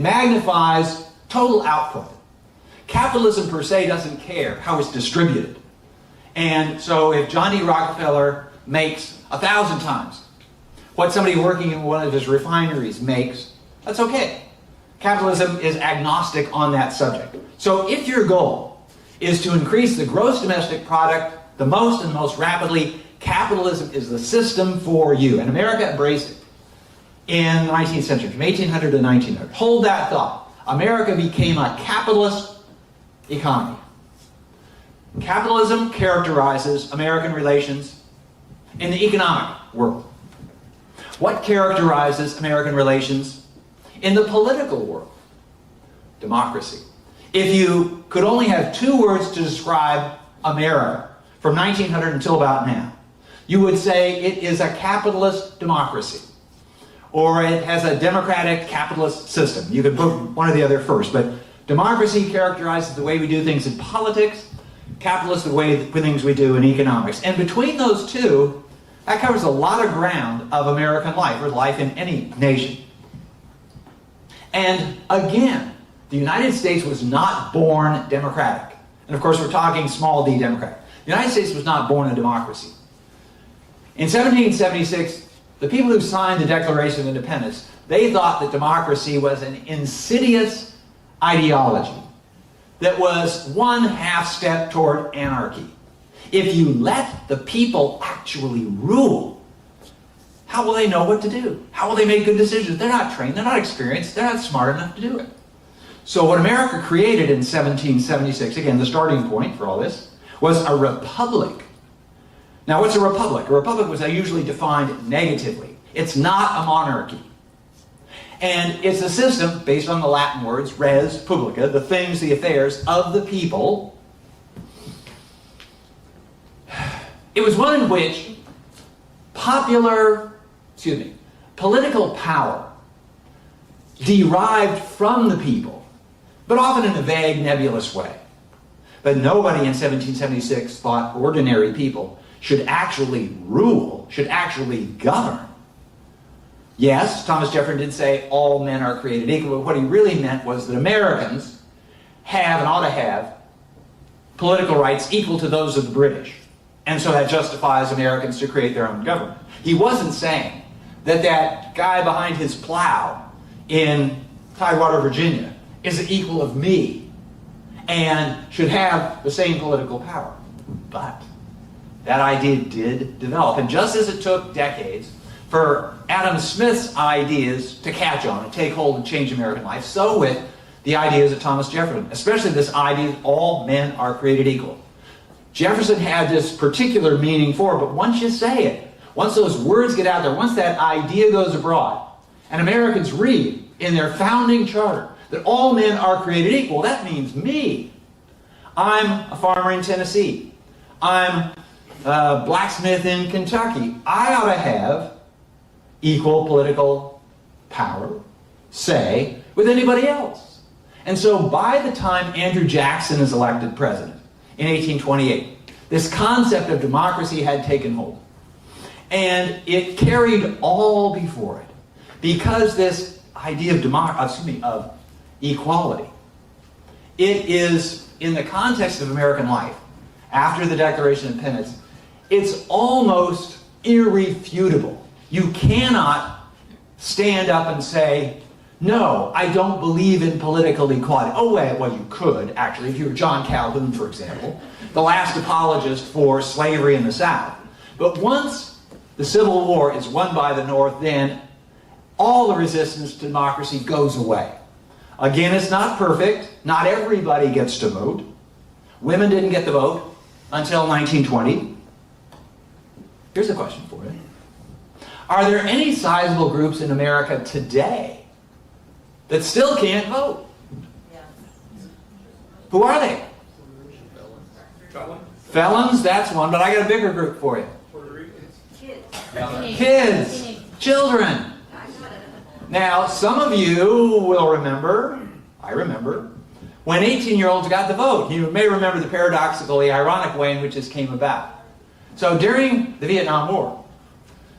magnifies total output. Capitalism per se doesn't care how it's distributed. And so if John D. Rockefeller makes 1,000 times what somebody working in one of his refineries makes, that's okay. Capitalism is agnostic on that subject. So if your goal is to increase the gross domestic product the most and most rapidly, capitalism is the system for you. And America embraced it in the 19th century, from 1800 to 1900. Hold that thought. America became a capitalist economy. Capitalism characterizes American relations in the economic world. What characterizes American relations in the political world? Democracy. If you could only have two words to describe America from 1900 until about now, you would say it is a capitalist democracy, or it has a democratic capitalist system. You could put one or the other first, but democracy characterizes the way we do things in politics, capitalist the way things we do in economics. And between those two, that covers a lot of ground of American life, or life in any nation. And again, the United States was not born democratic. And of course, we're talking small d democratic. The United States was not born a democracy. In 1776, the people who signed the Declaration of Independence, they thought that democracy was an insidious ideology that was one half step toward anarchy. If you let the people actually rule, how will they know what to do? How will they make good decisions? They're not trained, they're not experienced, they're not smart enough to do it. So what America created in 1776, again, the starting point for all this, was a republic. Now, what's a republic? A republic was usually defined negatively. It's not a monarchy. And it's a system based on the Latin words, res publica, the things, the affairs of the people. It was one in which political power derived from the people, but often in a vague, nebulous way. But nobody in 1776 thought ordinary people should actually rule, should actually govern. Yes, Thomas Jefferson did say all men are created equal, but what he really meant was that Americans have and ought to have political rights equal to those of the British. And so that justifies Americans to create their own government. He wasn't saying that that guy behind his plow in Tidewater, Virginia, is the equal of me and should have the same political power. But that idea did develop. And just as it took decades for Adam Smith's ideas to catch on and take hold and change American life, so with the ideas of Thomas Jefferson, especially this idea that all men are created equal. Jefferson had this particular meaning for it, but once you say it, once those words get out there, once that idea goes abroad, and Americans read in their founding charter that all men are created equal, that means me. I'm a farmer in Tennessee. I'm a blacksmith in Kentucky. I ought to have equal political power, say, with anybody else. And so by the time Andrew Jackson is elected president in 1828, this concept of democracy had taken hold. And it carried all before it. Because this idea of equality, it is, in the context of American life, after the Declaration of Independence, it's almost irrefutable. You cannot stand up and say, no, I don't believe in political equality. Oh, well, you could, actually, if you were John Calhoun, for example, the last apologist for slavery in the South. But once the Civil War is won by the North, then all the resistance to democracy goes away. Again, it's not perfect. Not everybody gets to vote. Women didn't get the vote until 1920. Here's a question for you. Are there any sizable groups in America today that still can't vote? Yeah. Who are they? Felons, that's one, but I got a bigger group for you. Kids, children. Now, some of you will remember, I remember, when 18-year-olds got the vote. You may remember the paradoxically ironic way in which this came about. So during the Vietnam War,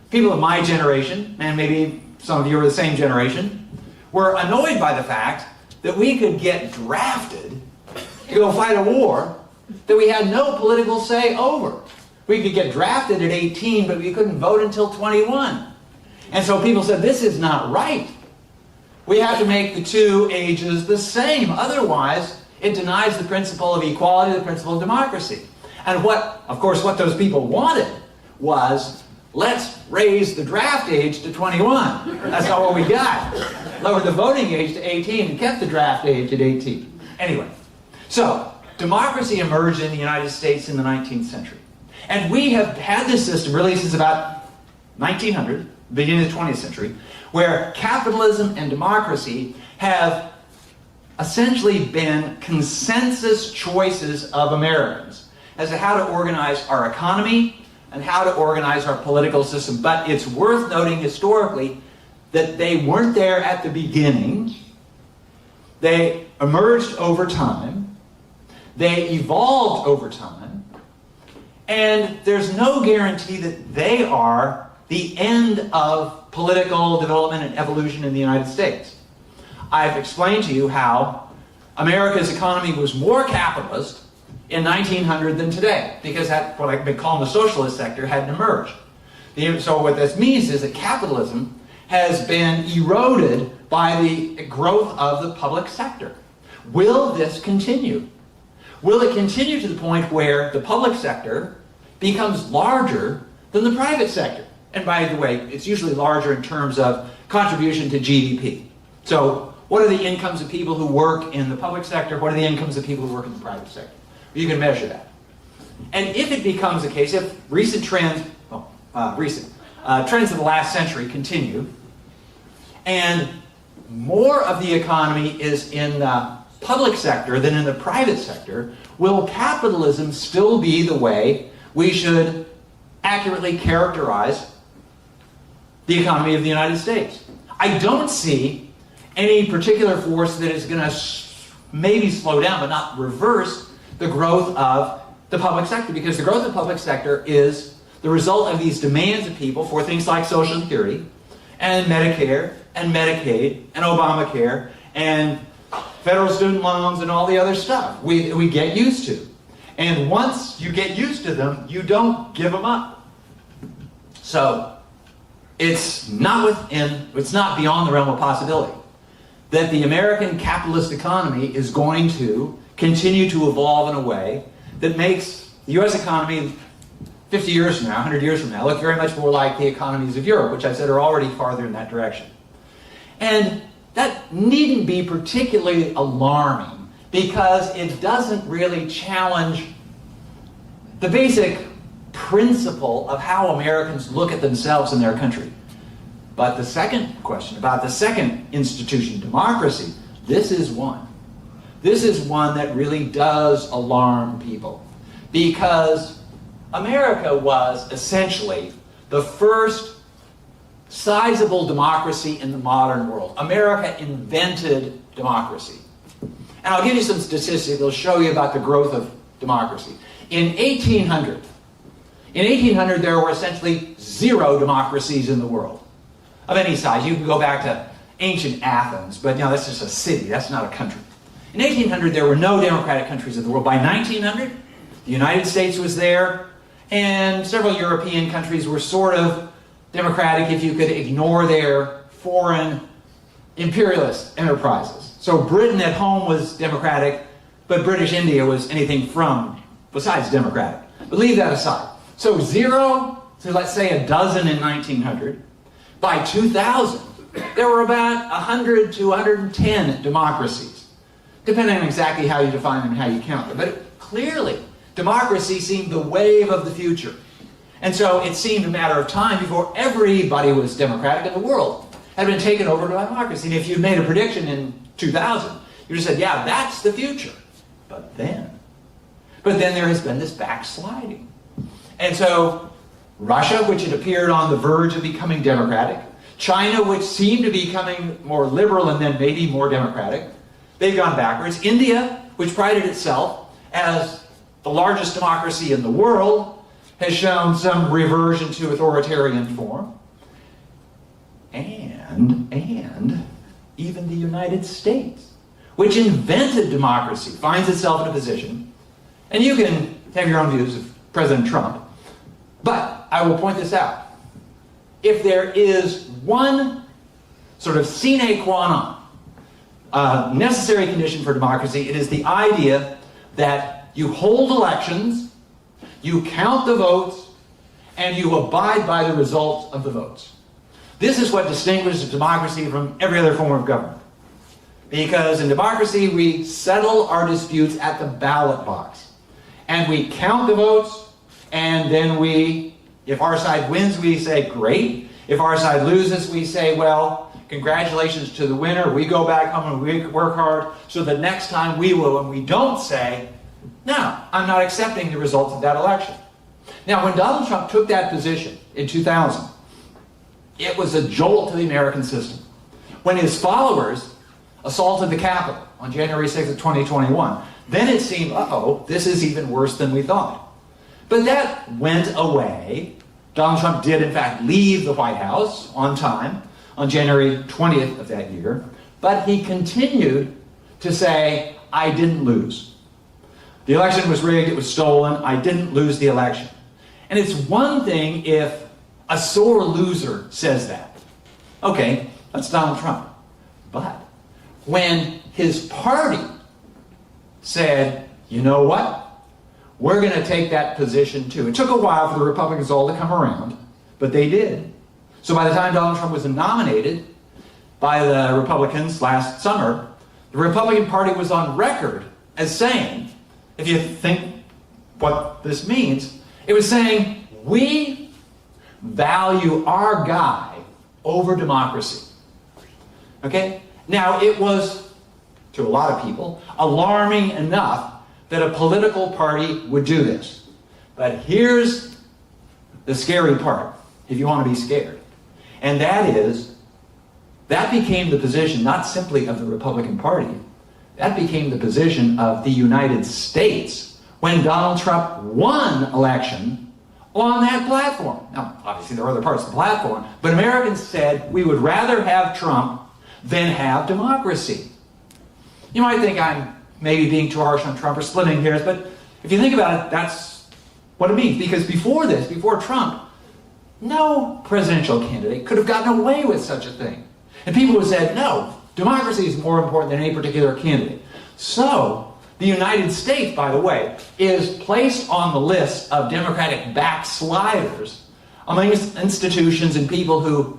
people of my generation, and maybe some of you are the same generation, were annoyed by the fact that we could get drafted to go fight a war that we had no political say over. We could get drafted at 18, but we couldn't vote until 21. And so people said, this is not right. We have to make the two ages the same. Otherwise, it denies the principle of equality, the principle of democracy. And of course, what those people wanted was, let's raise the draft age to 21. That's not what we got. Lowered the voting age to 18 and kept the draft age at 18. Anyway, so democracy emerged in the United States in the 19th century. And we have had this system really since about 1900, beginning of the 20th century, where capitalism and democracy have essentially been consensus choices of Americans as to how to organize our economy and how to organize our political system. But it's worth noting historically that they weren't there at the beginning. They emerged over time. They evolved over time. And there's no guarantee that they are the end of political development and evolution in the United States. I've explained to you how America's economy was more capitalist in 1900 than today, because that, what I've been calling the socialist sector, hadn't emerged. So what this means is that capitalism has been eroded by the growth of the public sector. Will this continue? Will it continue to the point where the public sector becomes larger than the private sector? And by the way, it's usually larger in terms of contribution to GDP. So what are the incomes of people who work in the public sector? What are the incomes of people who work in the private sector? You can measure that. And if it becomes the case, if recent trends, trends of the last century continue, and more of the economy is in the public sector than in the private sector, will capitalism still be the way we should accurately characterize the economy of the United States? I don't see any particular force that is going to maybe slow down but not reverse the growth of the public sector, because the growth of the public sector is the result of these demands of people for things like Social Security and Medicare and Medicaid and Obamacare and federal student loans and all the other stuff we get used to. And once you get used to them, you don't give them up. So it's not beyond the realm of possibility that the American capitalist economy is going to continue to evolve in a way that makes the U.S. economy 50 years from now, 100 years from now, look very much more like the economies of Europe, which I said are already farther in that direction. And that needn't be particularly alarming, because it doesn't really challenge the basic principle of how Americans look at themselves and their country. But the second question, about the second institution, democracy, this is one. This is one that really does alarm people, because America was essentially the first sizable democracy in the modern world. America invented democracy. And I'll give you some statistics that'll show you about the growth of democracy. In 1800, there were essentially 0 democracies in the world of any size. You can go back to ancient Athens, but that's just a city, that's not a country. In 1800, there were no democratic countries in the world. By 1900, the United States was there, and several European countries were sort of democratic if you could ignore their foreign imperialist enterprises. So Britain at home was democratic, but British India was anything besides democratic. But leave that aside. So 0 to, let's say, a dozen in 1900. By 2000, there were about 100 to 110 democracies, depending on exactly how you define them and how you count them. But clearly, democracy seemed the wave of the future. And so it seemed a matter of time before everybody was democratic in the world had been taken over by democracy. And if you made a prediction in 2000, you just said, yeah, that's the future. But then there has been this backsliding. And so Russia, which had appeared on the verge of becoming democratic, China, which seemed to be becoming more liberal and then maybe more democratic, they've gone backwards. India, which prided itself as the largest democracy in the world, has shown some reversion to authoritarian form. And even the United States, which invented democracy, finds itself in a position, and you can have your own views of President Trump, but I will point this out. If there is one sort of sine qua non, necessary condition for democracy, it is the idea that you hold elections, you count the votes, and you abide by the results of the votes. This is what distinguishes democracy from every other form of government. Because in democracy, we settle our disputes at the ballot box. And we count the votes, and then if our side wins, we say, great. If our side loses, we say, well, congratulations to the winner. We go back home and we work hard, so the next time we will. And we don't say, no, I'm not accepting the results of that election. Now, when Donald Trump took that position in 2000, it was a jolt to the American system. When his followers assaulted the Capitol on January 6th of 2021, then it seemed, uh-oh, this is even worse than we thought. But that went away. Donald Trump did, in fact, leave the White House on time on January 20th of that year, but he continued to say, I didn't lose. The election was rigged, it was stolen, I didn't lose the election. And it's one thing if a sore loser says that. Okay, that's Donald Trump. But when his party said, you know what? We're going to take that position too. It took a while for the Republicans all to come around, but they did. So by the time Donald Trump was nominated by the Republicans last summer, the Republican Party was on record as saying, if you think what this means, it was saying, we value our guy over democracy. Okay? Now, it was, to a lot of people, alarming enough that a political party would do this. But here's the scary part, if you want to be scared. And that is, that became the position not simply of the Republican Party, that became the position of the United States when Donald Trump won election on that platform. Now, obviously there are other parts of the platform, but Americans said we would rather have Trump than have democracy. You might think I'm maybe being too harsh on Trump or splitting hairs, but if you think about it, that's what it means. Because before this, before Trump, no presidential candidate could have gotten away with such a thing. And people would have said, no, democracy is more important than any particular candidate. So, the United States, by the way, is placed on the list of democratic backsliders among institutions and people who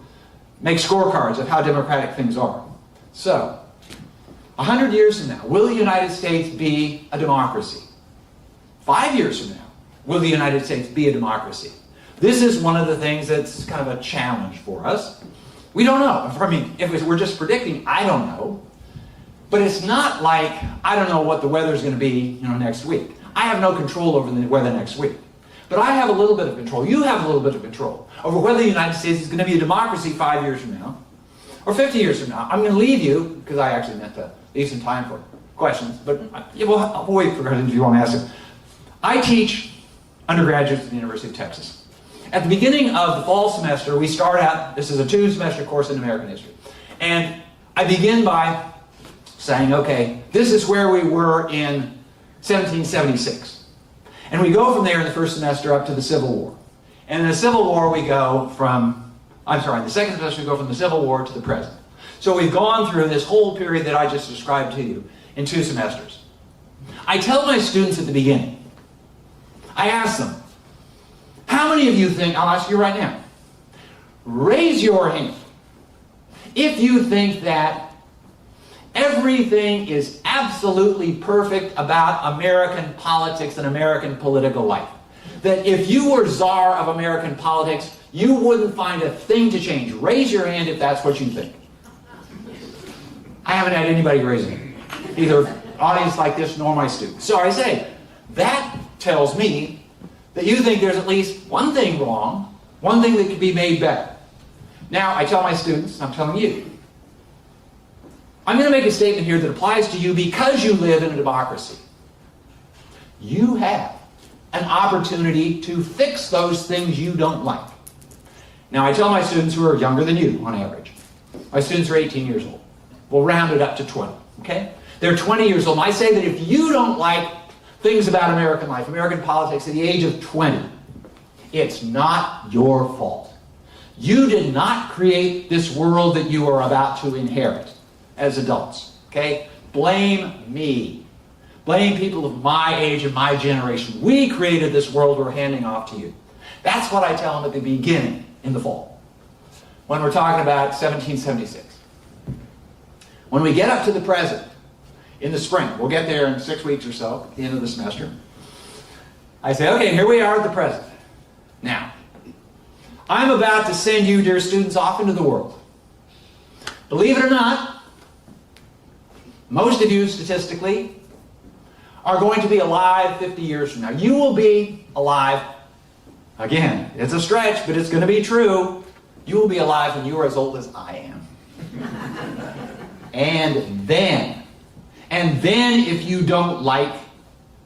make scorecards of how democratic things are. So, 100 years from now, will the United States be a democracy? 5 years from now, will the United States be a democracy? This is one of the things that's kind of a challenge for us. We don't know. I mean, if we're just predicting, I don't know. But it's not like, I don't know what the weather's going to be, next week. I have no control over the weather next week. But I have a little bit of control. You have a little bit of control over whether the United States is going to be a democracy 5 years from now or 50 years from now. I'm going to leave you, because I actually meant to leave some time for questions, but we'll wait for questions if you want to ask them. I teach undergraduates at the University of Texas. At the beginning of the fall semester, we start out, this is a 2-semester course in American history, and I begin by saying, okay, this is where we were in 1776. And we go from there in the first semester up to the Civil War. And in the Civil War we go from, in the second semester we go from the Civil War to the present. So we've gone through this whole period that I just described to you in 2 semesters. I tell my students at the beginning, I ask them, how many of you think, I'll ask you right now, raise your hand, if you think that everything is absolutely perfect about American politics and American political life, that if you were czar of American politics, you wouldn't find a thing to change. Raise your hand if that's what you think. I haven't had anybody raise it, either audience like this nor my students. So I say, that tells me that you think there's at least one thing wrong, one thing that could be made better. Now, I tell my students, I'm telling you, I'm going to make a statement here that applies to you because you live in a democracy. You have an opportunity to fix those things you don't like. Now, I tell my students who are younger than you, on average. My students are 18 years old. We'll round it up to 20, okay? They're 20 years old. And I say that if you don't like things about American life, American politics at the age of 20, it's not your fault. You did not create this world that you are about to inherit as adults, okay? Blame me. Blame people of my age and my generation. We created this world we're handing off to you. That's what I tell them at the beginning in the fall, when we're talking about 1776. When we get up to the present, in the spring, we'll get there in 6 weeks or so, at the end of the semester, I say, okay, here we are at the present. Now, I'm about to send you, dear students, off into the world. Believe it or not, most of you, statistically, are going to be alive 50 years from now. You will be alive, again, it's a stretch, but it's going to be true. You will be alive when you are as old as I am. And then if you don't like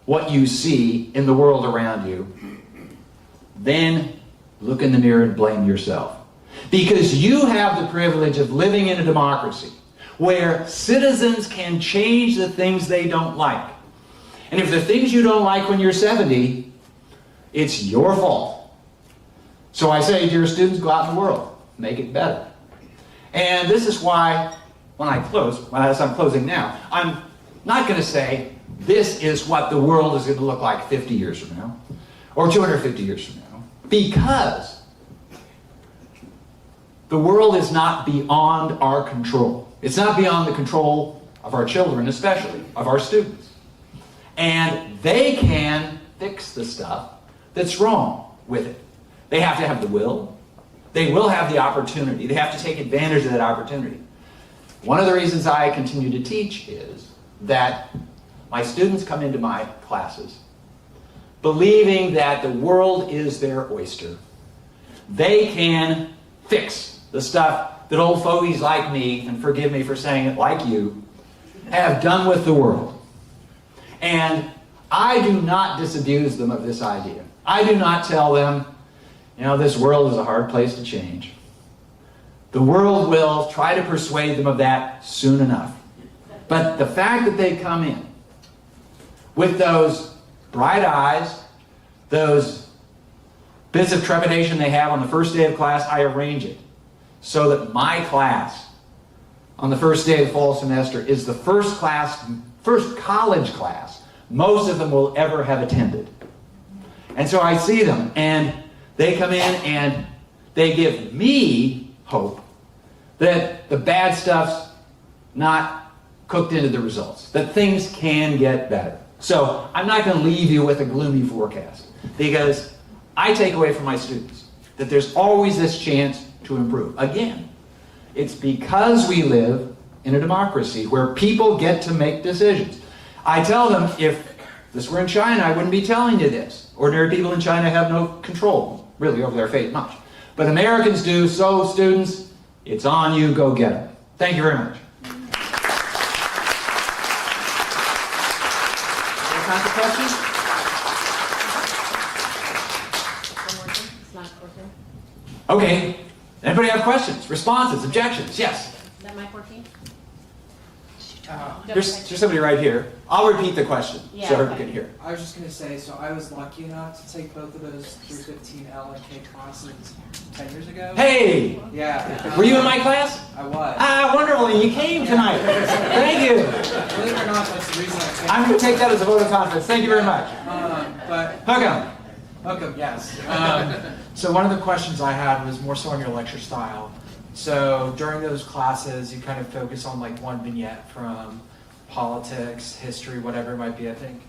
what you see in the world around you, then look in the mirror and blame yourself. Because you have the privilege of living in a democracy where citizens can change the things they don't like. And if the things you don't like when you're 70, it's your fault. So I say to your students, go out in the world, make it better. And this is why, when I close, as I'm closing now, I'm not going to say, this is what the world is going to look like 50 years from now, or 250 years from now, because the world is not beyond our control. It's not beyond the control of our children, especially, of our students. And they can fix the stuff that's wrong with it. They have to have the will. They will have the opportunity. They have to take advantage of that opportunity. One of the reasons I continue to teach is that my students come into my classes believing that the world is their oyster. They can fix the stuff that old fogies like me, and forgive me for saying it, like you, have done with the world. And I do not disabuse them of this idea. I do not tell them, this world is a hard place to change. The world will try to persuade them of that soon enough. But the fact that they come in with those bright eyes, those bits of trepidation they have on the first day of class, I arrange it so that my class on the first day of the fall semester is the first college class most of them will ever have attended. And so I see them, and they come in and they give me hope that the bad stuff's not cooked into the results, that things can get better. So I'm not going to leave you with a gloomy forecast, because I take away from my students that there's always this chance to improve. Again, it's because we live in a democracy where people get to make decisions. I tell them, if this were in China, I wouldn't be telling you this. Ordinary people in China have no control, really, over their fate much. But Americans do, so students, it's on you, go get it. Thank you very much. Any kinds of questions? Okay. Anybody have questions, responses, objections? Yes? Is that mic working? There's somebody right here. I'll repeat the question so everyone can hear. I was just going to say, so I was lucky enough to take both of those 315L and K classes 10 years ago. Hey! Yeah. Were you in my class? I was. Ah, wonderful. You came tonight. Thank you. Believe it or not, that's the reason I came. I'm going to take that as a vote of confidence. Thank you very much. But Hook 'em. yes. So one of the questions I had was more so on your lecture style. So during those classes, you kind of focus on like one vignette from politics, history, whatever it might be. I think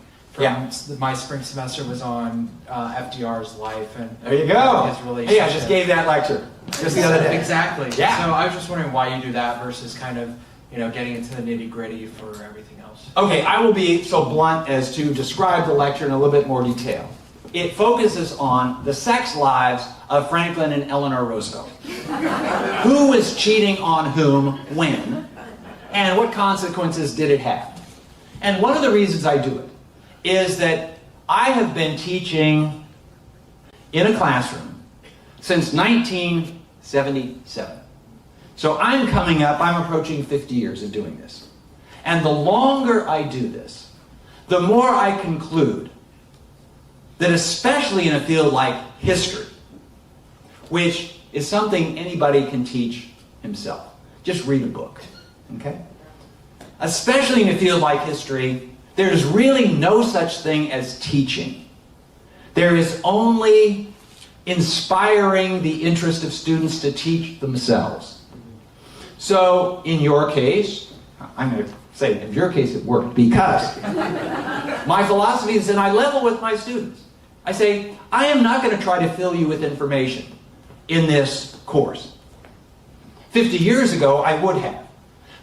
my spring semester was on FDR's life and there you go. His relationship. Hey, I just gave that lecture just the other day. Exactly. Yeah. So I was just wondering why you do that versus kind of getting into the nitty gritty for everything else. Okay, I will be so blunt as to describe the lecture in a little bit more detail. It focuses on the sex lives of Franklin and Eleanor Roosevelt. Who was cheating on whom, when, and what consequences did it have? And one of the reasons I do it is that I have been teaching in a classroom since 1977. So I'm approaching 50 years of doing this. And the longer I do this, the more I conclude that especially in a field like history, which is something anybody can teach himself. Just read a book, okay? Especially in a field like history, there's really no such thing as teaching. There is only inspiring the interest of students to teach themselves. So, in your case, I'm going to say, in your case it worked, because my philosophy is that I level with my students. I say, I am not going to try to fill you with information in this course. 50 years ago, I would have.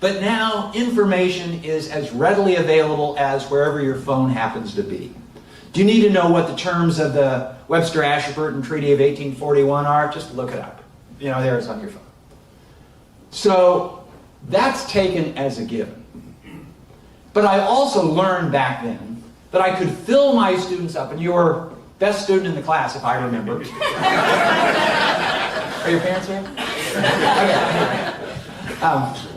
But now, information is as readily available as wherever your phone happens to be. Do you need to know what the terms of the Webster-Ashburton Treaty of 1841 are? Just look it up. There it's on your phone. So, that's taken as a given. But I also learned back then that I could fill my students up, and you were best student in the class, if I remember. Are your parents here? Okay.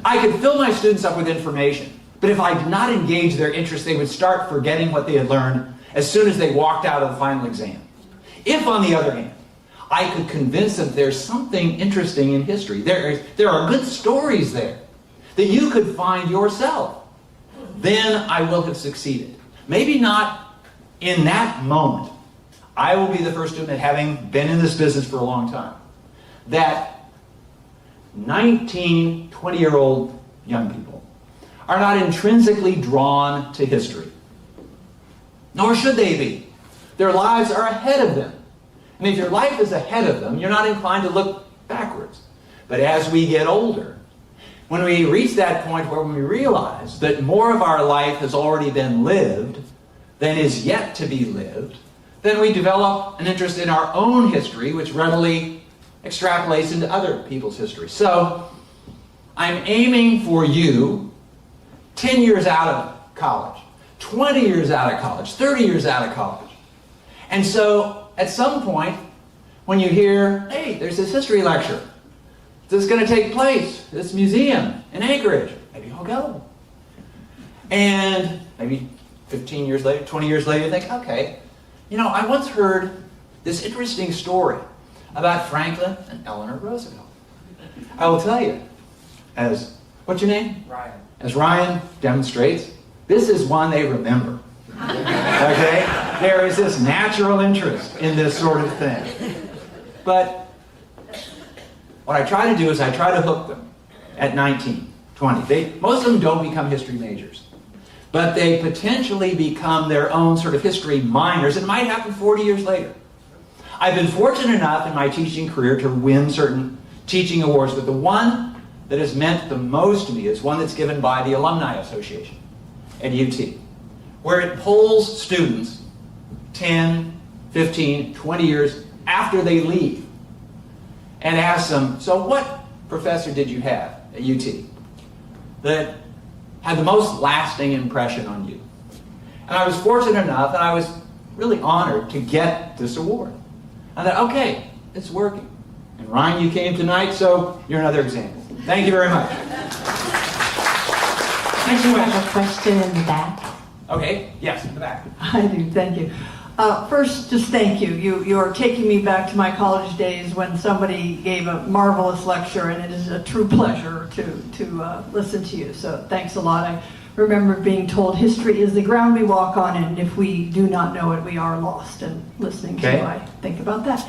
I could fill my students up with information, but if I did not engage their interest, they would start forgetting what they had learned as soon as they walked out of the final exam. If, on the other hand, I could convince them there's something interesting in history, there are good stories there that you could find yourself, then I will have succeeded. Maybe not in that moment. I will be the first student, having been in this business for a long time, that 19, 20-year-old young people are not intrinsically drawn to history. Nor should they be. Their lives are ahead of them. And if your life is ahead of them, you're not inclined to look backwards. But as we get older, when we reach that point where we realize that more of our life has already been lived than is yet to be lived, then we develop an interest in our own history, which readily extrapolates into other people's history. So, I'm aiming for you 10 years out of college, 20 years out of college, 30 years out of college. And so, at some point, when you hear, hey, there's this history lecture, this is going to take place at this museum in Anchorage, maybe I'll go. And maybe 15 years later, 20 years later, you think, okay, I once heard this interesting story about Franklin and Eleanor Roosevelt. I will tell you, what's your name? Ryan. As Ryan demonstrates, this is one they remember. Okay? There is this natural interest in this sort of thing. But what I try to do is I try to hook them at 19, 20. Most of them don't become history majors. But they potentially become their own sort of history minors. It might happen 40 years later. I've been fortunate enough in my teaching career to win certain teaching awards, but the one that has meant the most to me is one that's given by the Alumni Association at UT, where it polls students 10, 15, 20 years after they leave and asks them, so what professor did you have at UT that had the most lasting impression on you? And I was fortunate enough, and I was really honored to get this award. I thought, okay, it's working. And Ryan, you came tonight, so you're another example. Thank you very much. I do have a question in the back. Okay, yes, in the back. I do, thank you. First, just thank you. You are taking me back to my college days when somebody gave a marvelous lecture, and it is a true pleasure to listen to you. So thanks a lot. I remember being told history is the ground we walk on, and if we do not know it, we are lost. And listening to you, I think about that.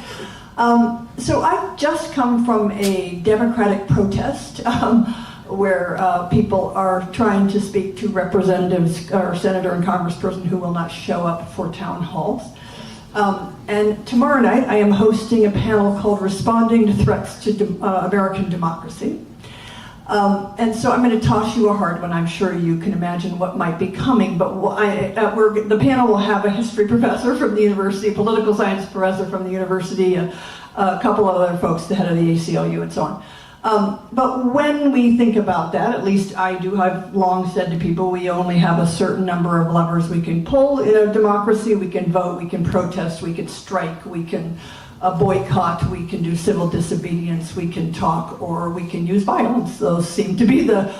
So I've just come from a Democratic protest where people are trying to speak to representatives or senator and congressperson who will not show up for town halls. And tomorrow night I am hosting a panel called Responding to Threats to American Democracy. And so I'm going to toss you a hard one. I'm sure you can imagine what might be coming, but the panel will have a history professor from the university, a political science professor from the university, a couple of other folks, the head of the ACLU and so on. But when we think about that, at least I do, I've long said to people, we only have a certain number of levers we can pull in a democracy. We can vote, we can protest, we can strike, we can boycott, we can do civil disobedience, we can talk, or we can use violence. Those seem to be the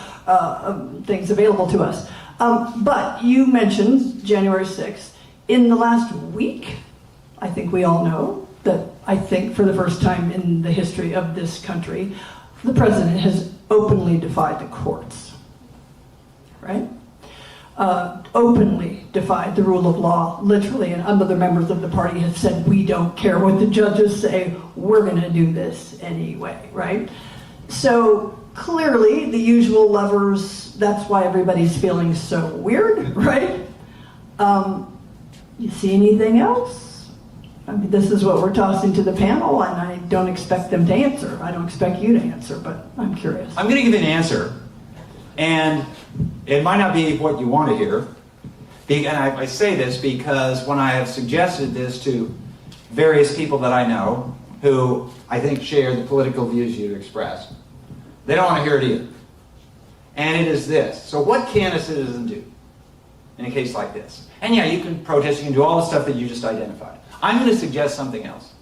things available to us. But you mentioned January 6th. In the last week, I think we all know that I think for the first time in the history of this country, the president has openly defied the courts, right? Openly defied the rule of law, literally, and other members of the party have said, we don't care what the judges say, we're gonna do this anyway, right? So clearly the usual levers, that's why everybody's feeling so weird, right? You see anything else? I mean, this is what we're tossing to the panel, and I don't expect them to answer. I don't expect you to answer, but I'm curious. I'm going to give an answer, and it might not be what you want to hear. And I say this because when I have suggested this to various people that I know who I think share the political views you express, they don't want to hear it either. And it is this. So what can a citizen do in a case like this? And yeah, you can protest, you can do all the stuff that you just identified. I'm going to suggest something else.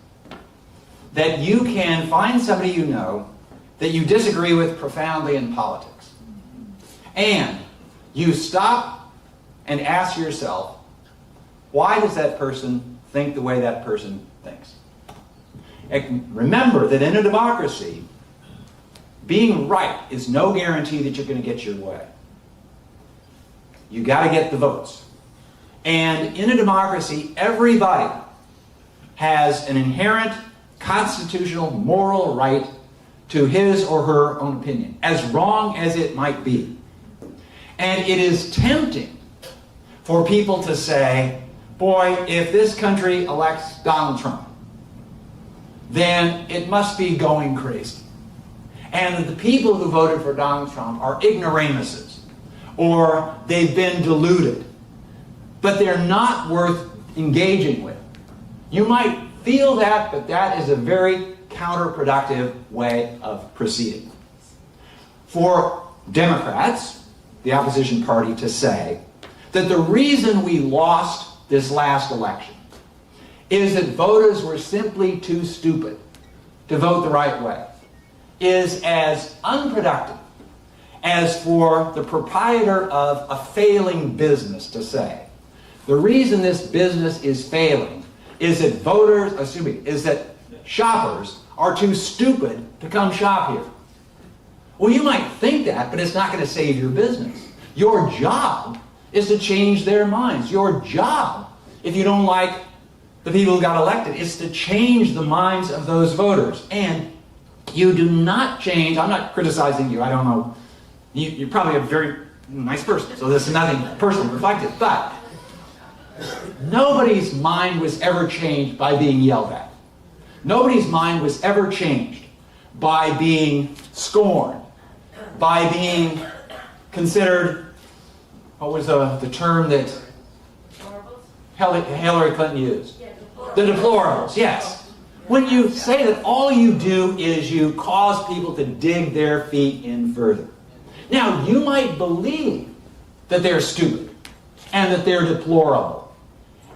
That you can find somebody you know that you disagree with profoundly in politics. And you stop and ask yourself, why does that person think the way that person thinks? And remember that in a democracy, being right is no guarantee that you're going to get your way. You got to get the votes. And in a democracy, everybody has an inherent constitutional moral right to his or her own opinion, as wrong as it might be. And it is tempting for people to say, boy, if this country elects Donald Trump, then it must be going crazy. And that the people who voted for Donald Trump are ignoramuses, or they've been deluded, but they're not worth engaging with. You might feel that, but that is a very counterproductive way of proceeding. For Democrats, the opposition party, to say that the reason we lost this last election is that voters were simply too stupid to vote the right way is as unproductive as for the proprietor of a failing business to say, the reason this business is failing is that shoppers are too stupid to come shop here. Well, you might think that, but it's not going to save your business. Your job is to change their minds. Your job, if you don't like the people who got elected, is to change the minds of those voters. And you do not change, I'm not criticizing you, I don't know, you're probably a very nice person, so this is nothing personal reflective, but nobody's mind was ever changed by being yelled at. Nobody's mind was ever changed by being scorned, by being considered, what was the term that Hillary Clinton used? The deplorables, yes. When you say that all you do is you cause people to dig their feet in further. Now, you might believe that they're stupid and that they're deplorable.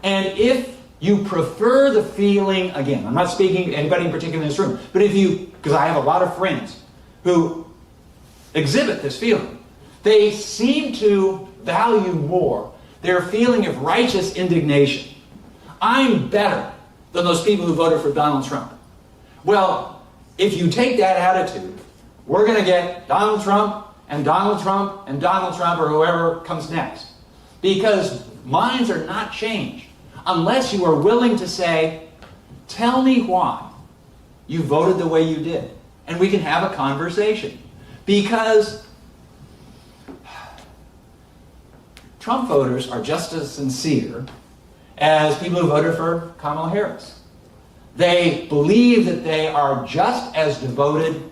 And if you prefer the feeling, again, I'm not speaking to anybody in particular in this room, but if you, because I have a lot of friends who exhibit this feeling, they seem to value more their feeling of righteous indignation. I'm better than those people who voted for Donald Trump. Well, if you take that attitude, we're going to get Donald Trump and Donald Trump and Donald Trump or whoever comes next. Because minds are not changed unless you are willing to say, tell me why you voted the way you did. And we can have a conversation. Because Trump voters are just as sincere as people who voted for Kamala Harris. They believe that they are just as devoted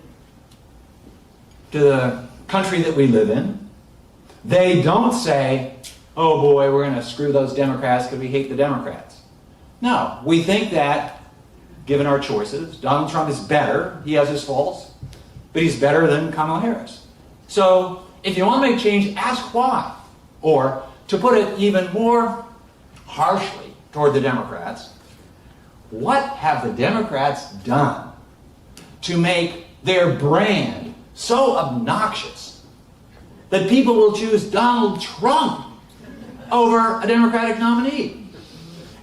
to the country that we live in. They don't say, oh boy, we're going to screw those Democrats because we hate the Democrats. No, we think that, given our choices, Donald Trump is better. He has his faults, but he's better than Kamala Harris. So if you want to make change, ask why. Or, to put it even more harshly toward the Democrats, what have the Democrats done to make their brand so obnoxious that people will choose Donald Trump over a Democratic nominee?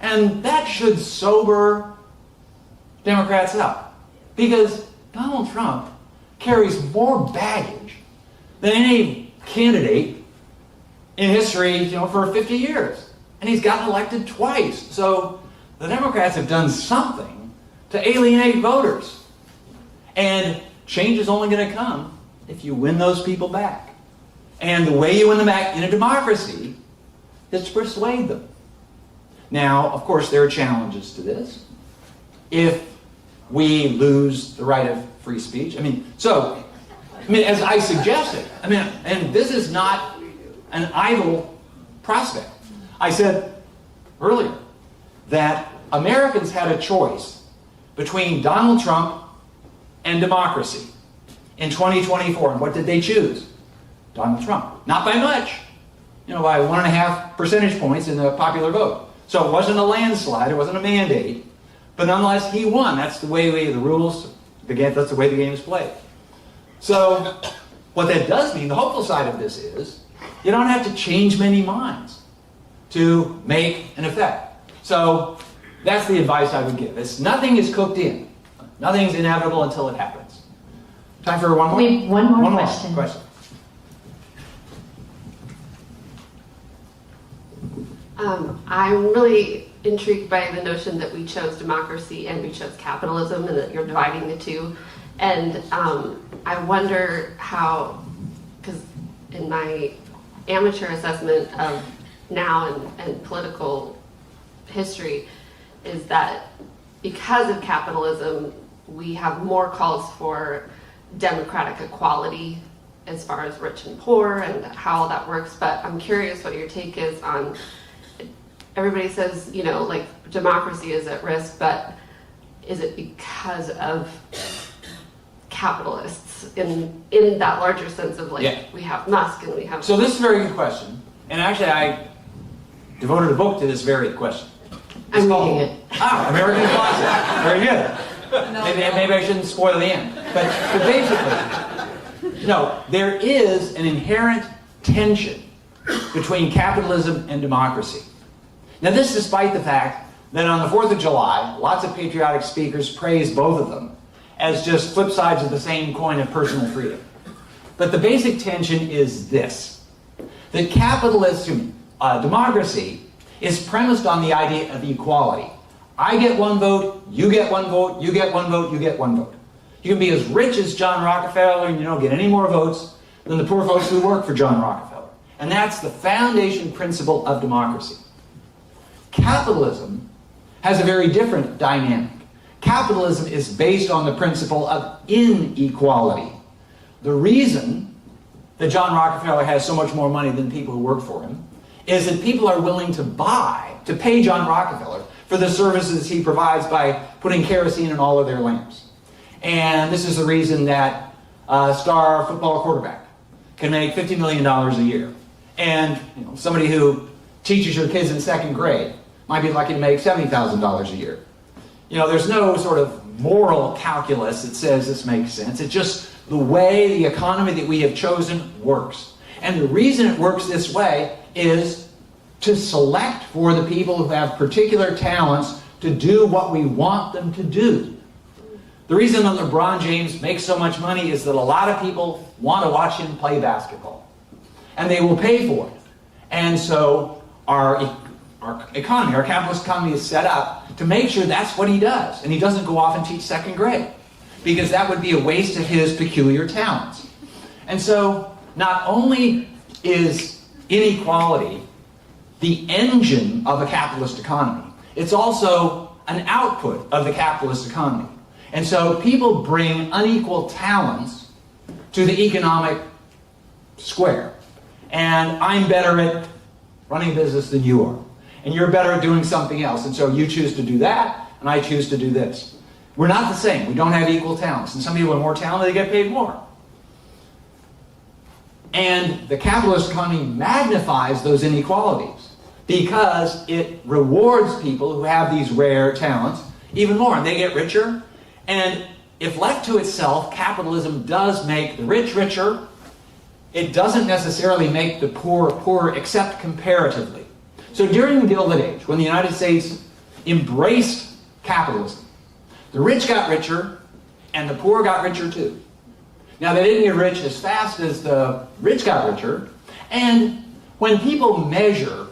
And that should sober Democrats up, because Donald Trump carries more baggage than any candidate in history, for 50 years. And he's gotten elected twice. So the Democrats have done something to alienate voters. And change is only going to come if you win those people back. And the way you win them back in a democracy is to persuade them. Now, of course, there are challenges to this. If we lose the right of free speech, as I suggested, and this is not an idle prospect. I said earlier that Americans had a choice between Donald Trump and democracy in 2024. And what did they choose? Donald Trump. Not by much. By 1.5 percentage points in the popular vote. So it wasn't a landslide, it wasn't a mandate. But nonetheless, he won. That's the way the rules, that's the way the game is played. So what that does mean, the hopeful side of this is, you don't have to change many minds to make an effect. So that's the advice I would give. Nothing is cooked in. Nothing's inevitable until it happens. Time for one more? Wait, one more question. I'm really intrigued by the notion that we chose democracy and we chose capitalism, and that you're dividing the two. And I wonder how, because in my amateur assessment of now and political history, is that because of capitalism, we have more calls for democratic equality as far as rich and poor and how that works. But I'm curious what your take is on, everybody says, democracy is at risk, but is it because of capitalists in that larger sense of we have Musk and we have... So this is a very good question. And actually I devoted a book to this very question. I'm reading it. American Classic. Very good. Maybe I shouldn't spoil the end. But basically, there is an inherent tension between capitalism and democracy. Now this despite the fact that on the 4th of July, lots of patriotic speakers praised both of them as just flip sides of the same coin of personal freedom. But the basic tension is this: that democracy is premised on the idea of equality. I get one vote, you get one vote, you get one vote, you get one vote. You can be as rich as John Rockefeller and you don't get any more votes than the poor folks who work for John Rockefeller. And that's the foundation principle of democracy. Capitalism has a very different dynamic. Capitalism is based on the principle of inequality. The reason that John Rockefeller has so much more money than people who work for him is that people are willing to pay John Rockefeller for the services he provides by putting kerosene in all of their lamps. And this is the reason that a star football quarterback can make $50 million a year. And somebody who teaches your kids in 2nd grade might be lucky to make $70,000 a year. There's no sort of moral calculus that says this makes sense. It's just the way the economy that we have chosen works. And the reason it works this way is to select for the people who have particular talents to do what we want them to do. The reason that LeBron James makes so much money is that a lot of people want to watch him play basketball. And they will pay for it. And so our economy, our capitalist economy, is set up to make sure that's what he does. And he doesn't go off and teach 2nd grade. because that would be a waste of his peculiar talents. And so, not only is inequality the engine of a capitalist economy, it's also an output of the capitalist economy. And so people bring unequal talents to the economic square. And I'm better at running a business than you are. And you're better at doing something else. And so you choose to do that, and I choose to do this. We're not the same. We don't have equal talents. And some people are more talented, they get paid more. And the capitalist economy magnifies those inequalities because it rewards people who have these rare talents even more. And they get richer. And if left to itself, capitalism does make the rich richer. It doesn't necessarily make the poor poorer, except comparatively. So during the Gilded Age, when the United States embraced capitalism, the rich got richer, and the poor got richer too. Now, they didn't get rich as fast as the rich got richer, and when people measure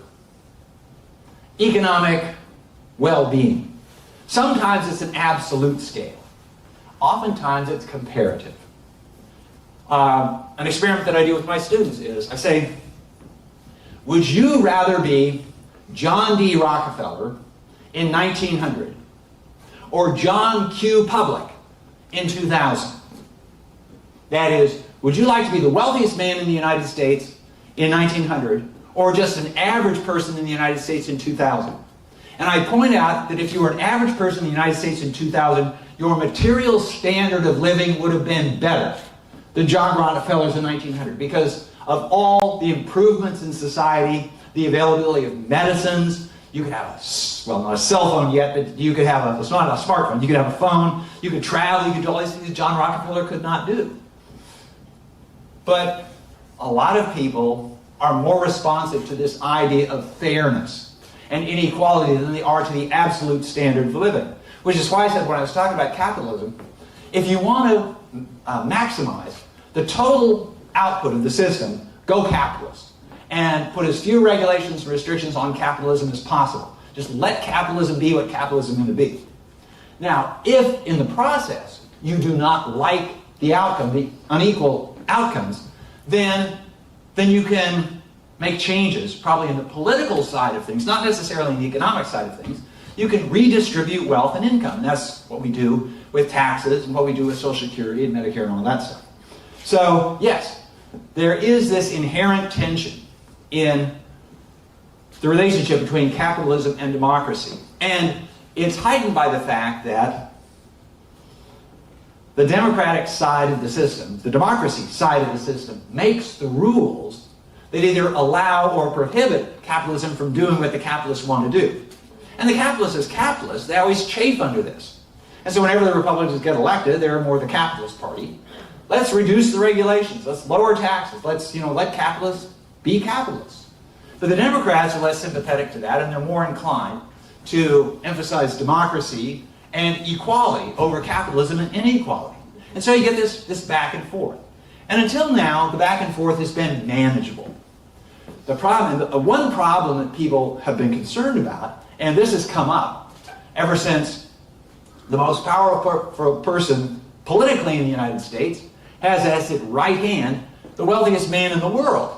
economic well-being, sometimes it's an absolute scale. Oftentimes it's comparative. An experiment that I do with my students is, I say, would you rather be John D. Rockefeller in 1900 or John Q. Public in 2000? That is, would you like to be the wealthiest man in the United States in 1900 or just an average person in the United States in 2000? And I point out that if you were an average person in the United States in 2000, your material standard of living would have been better than John Rockefeller's in 1900 because of all the improvements in society, the availability of medicines. You could have not a cell phone yet, but you could have it's not a smartphone. You could have a phone. You could travel. You could do all these things that John Rockefeller could not do. But a lot of people are more responsive to this idea of fairness and inequality than they are to the absolute standard of living. Which is why I said when I was talking about capitalism, if you want to maximize the total output of the system, go capitalist. And put as few regulations and restrictions on capitalism as possible. Just let capitalism be what capitalism is going to be. Now, if in the process you do not like the outcome, the unequal outcomes, then you can make changes, probably in the political side of things, not necessarily in the economic side of things. You can redistribute wealth and income. And that's what we do with taxes and what we do with Social Security and Medicare and all that stuff. So, yes, there is this inherent tension in the relationship between capitalism and democracy. And it's heightened by the fact that the democratic side of the system, the democracy side of the system, makes the rules that either allow or prohibit capitalism from doing what the capitalists want to do. And the capitalists, as capitalists, they always chafe under this. And so whenever the Republicans get elected, they're more the capitalist party. Let's reduce the regulations. Let's lower taxes. Let's, let capitalists be capitalists. But the Democrats are less sympathetic to that, and they're more inclined to emphasize democracy and equality over capitalism and inequality. And so you get this back and forth. And until now, the back and forth has been manageable. One problem that people have been concerned about, and this has come up ever since the most powerful person politically in the United States has as its right hand the wealthiest man in the world.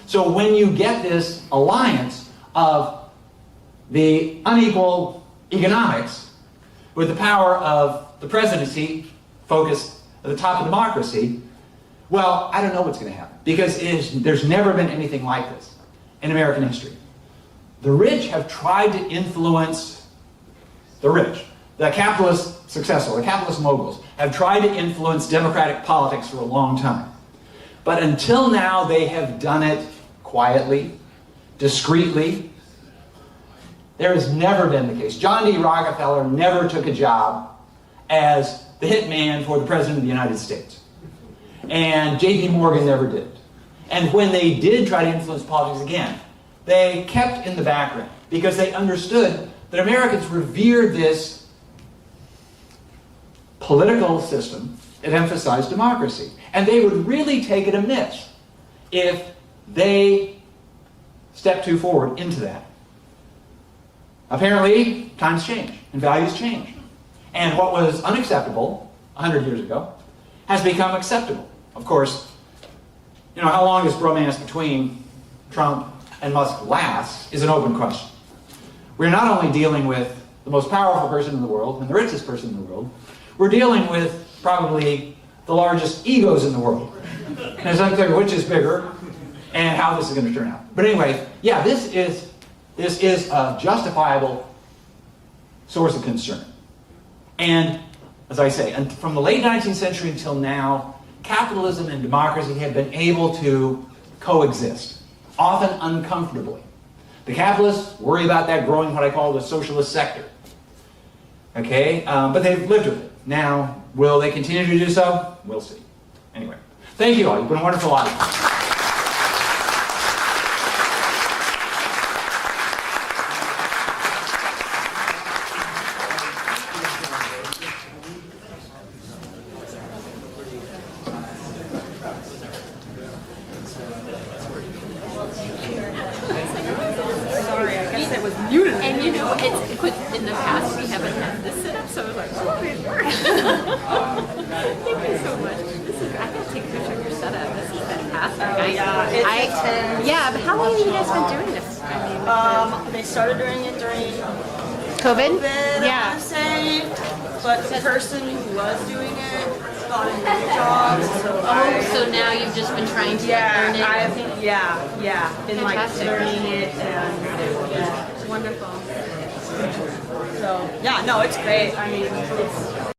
So when you get this alliance of the unequal economics with the power of the presidency focused at the top of democracy, well, I don't know what's going to happen because there's never been anything like this in American history. The rich have tried to influence the rich. The capitalist successful, the capitalist moguls, have tried to influence democratic politics for a long time. But until now, they have done it quietly, discreetly. There has never been the case. John D. Rockefeller never took a job as the hitman for the President of the United States. And J.P. Morgan never did. And when they did try to influence politics again, they kept in the background because they understood that Americans revered this political system that emphasized democracy. And they would really take it amiss if they stepped too forward into that. Apparently, times change and values change. And what was unacceptable 100 years ago, has become acceptable. Of course, how long this bromance between Trump and Musk lasts is an open question. We're not only dealing with the most powerful person in the world and the richest person in the world, we're dealing with probably the largest egos in the world. And it's unclear which is bigger and how this is going to turn out. But anyway, yeah, this is a justifiable source of concern. And as I say, and from the late 19th century until now, capitalism and democracy have been able to coexist, often uncomfortably. The capitalists worry about that growing what I call the socialist sector. Okay, but they've lived with it. Now, will they continue to do so? We'll see. Anyway, thank you all. You've been a wonderful audience. And in the past we haven't had this set up, so I was like, oh, it works. Thank you so much. I gotta take a picture of your setup. This is fantastic. Yeah, but how long have you guys been doing this? They started doing it during COVID? I Yeah. would say, but the person who was doing it got a new job, So now you've just been trying to learn it? been Fantastic. learning it and Wonderful. so no, it's great. I mean, it's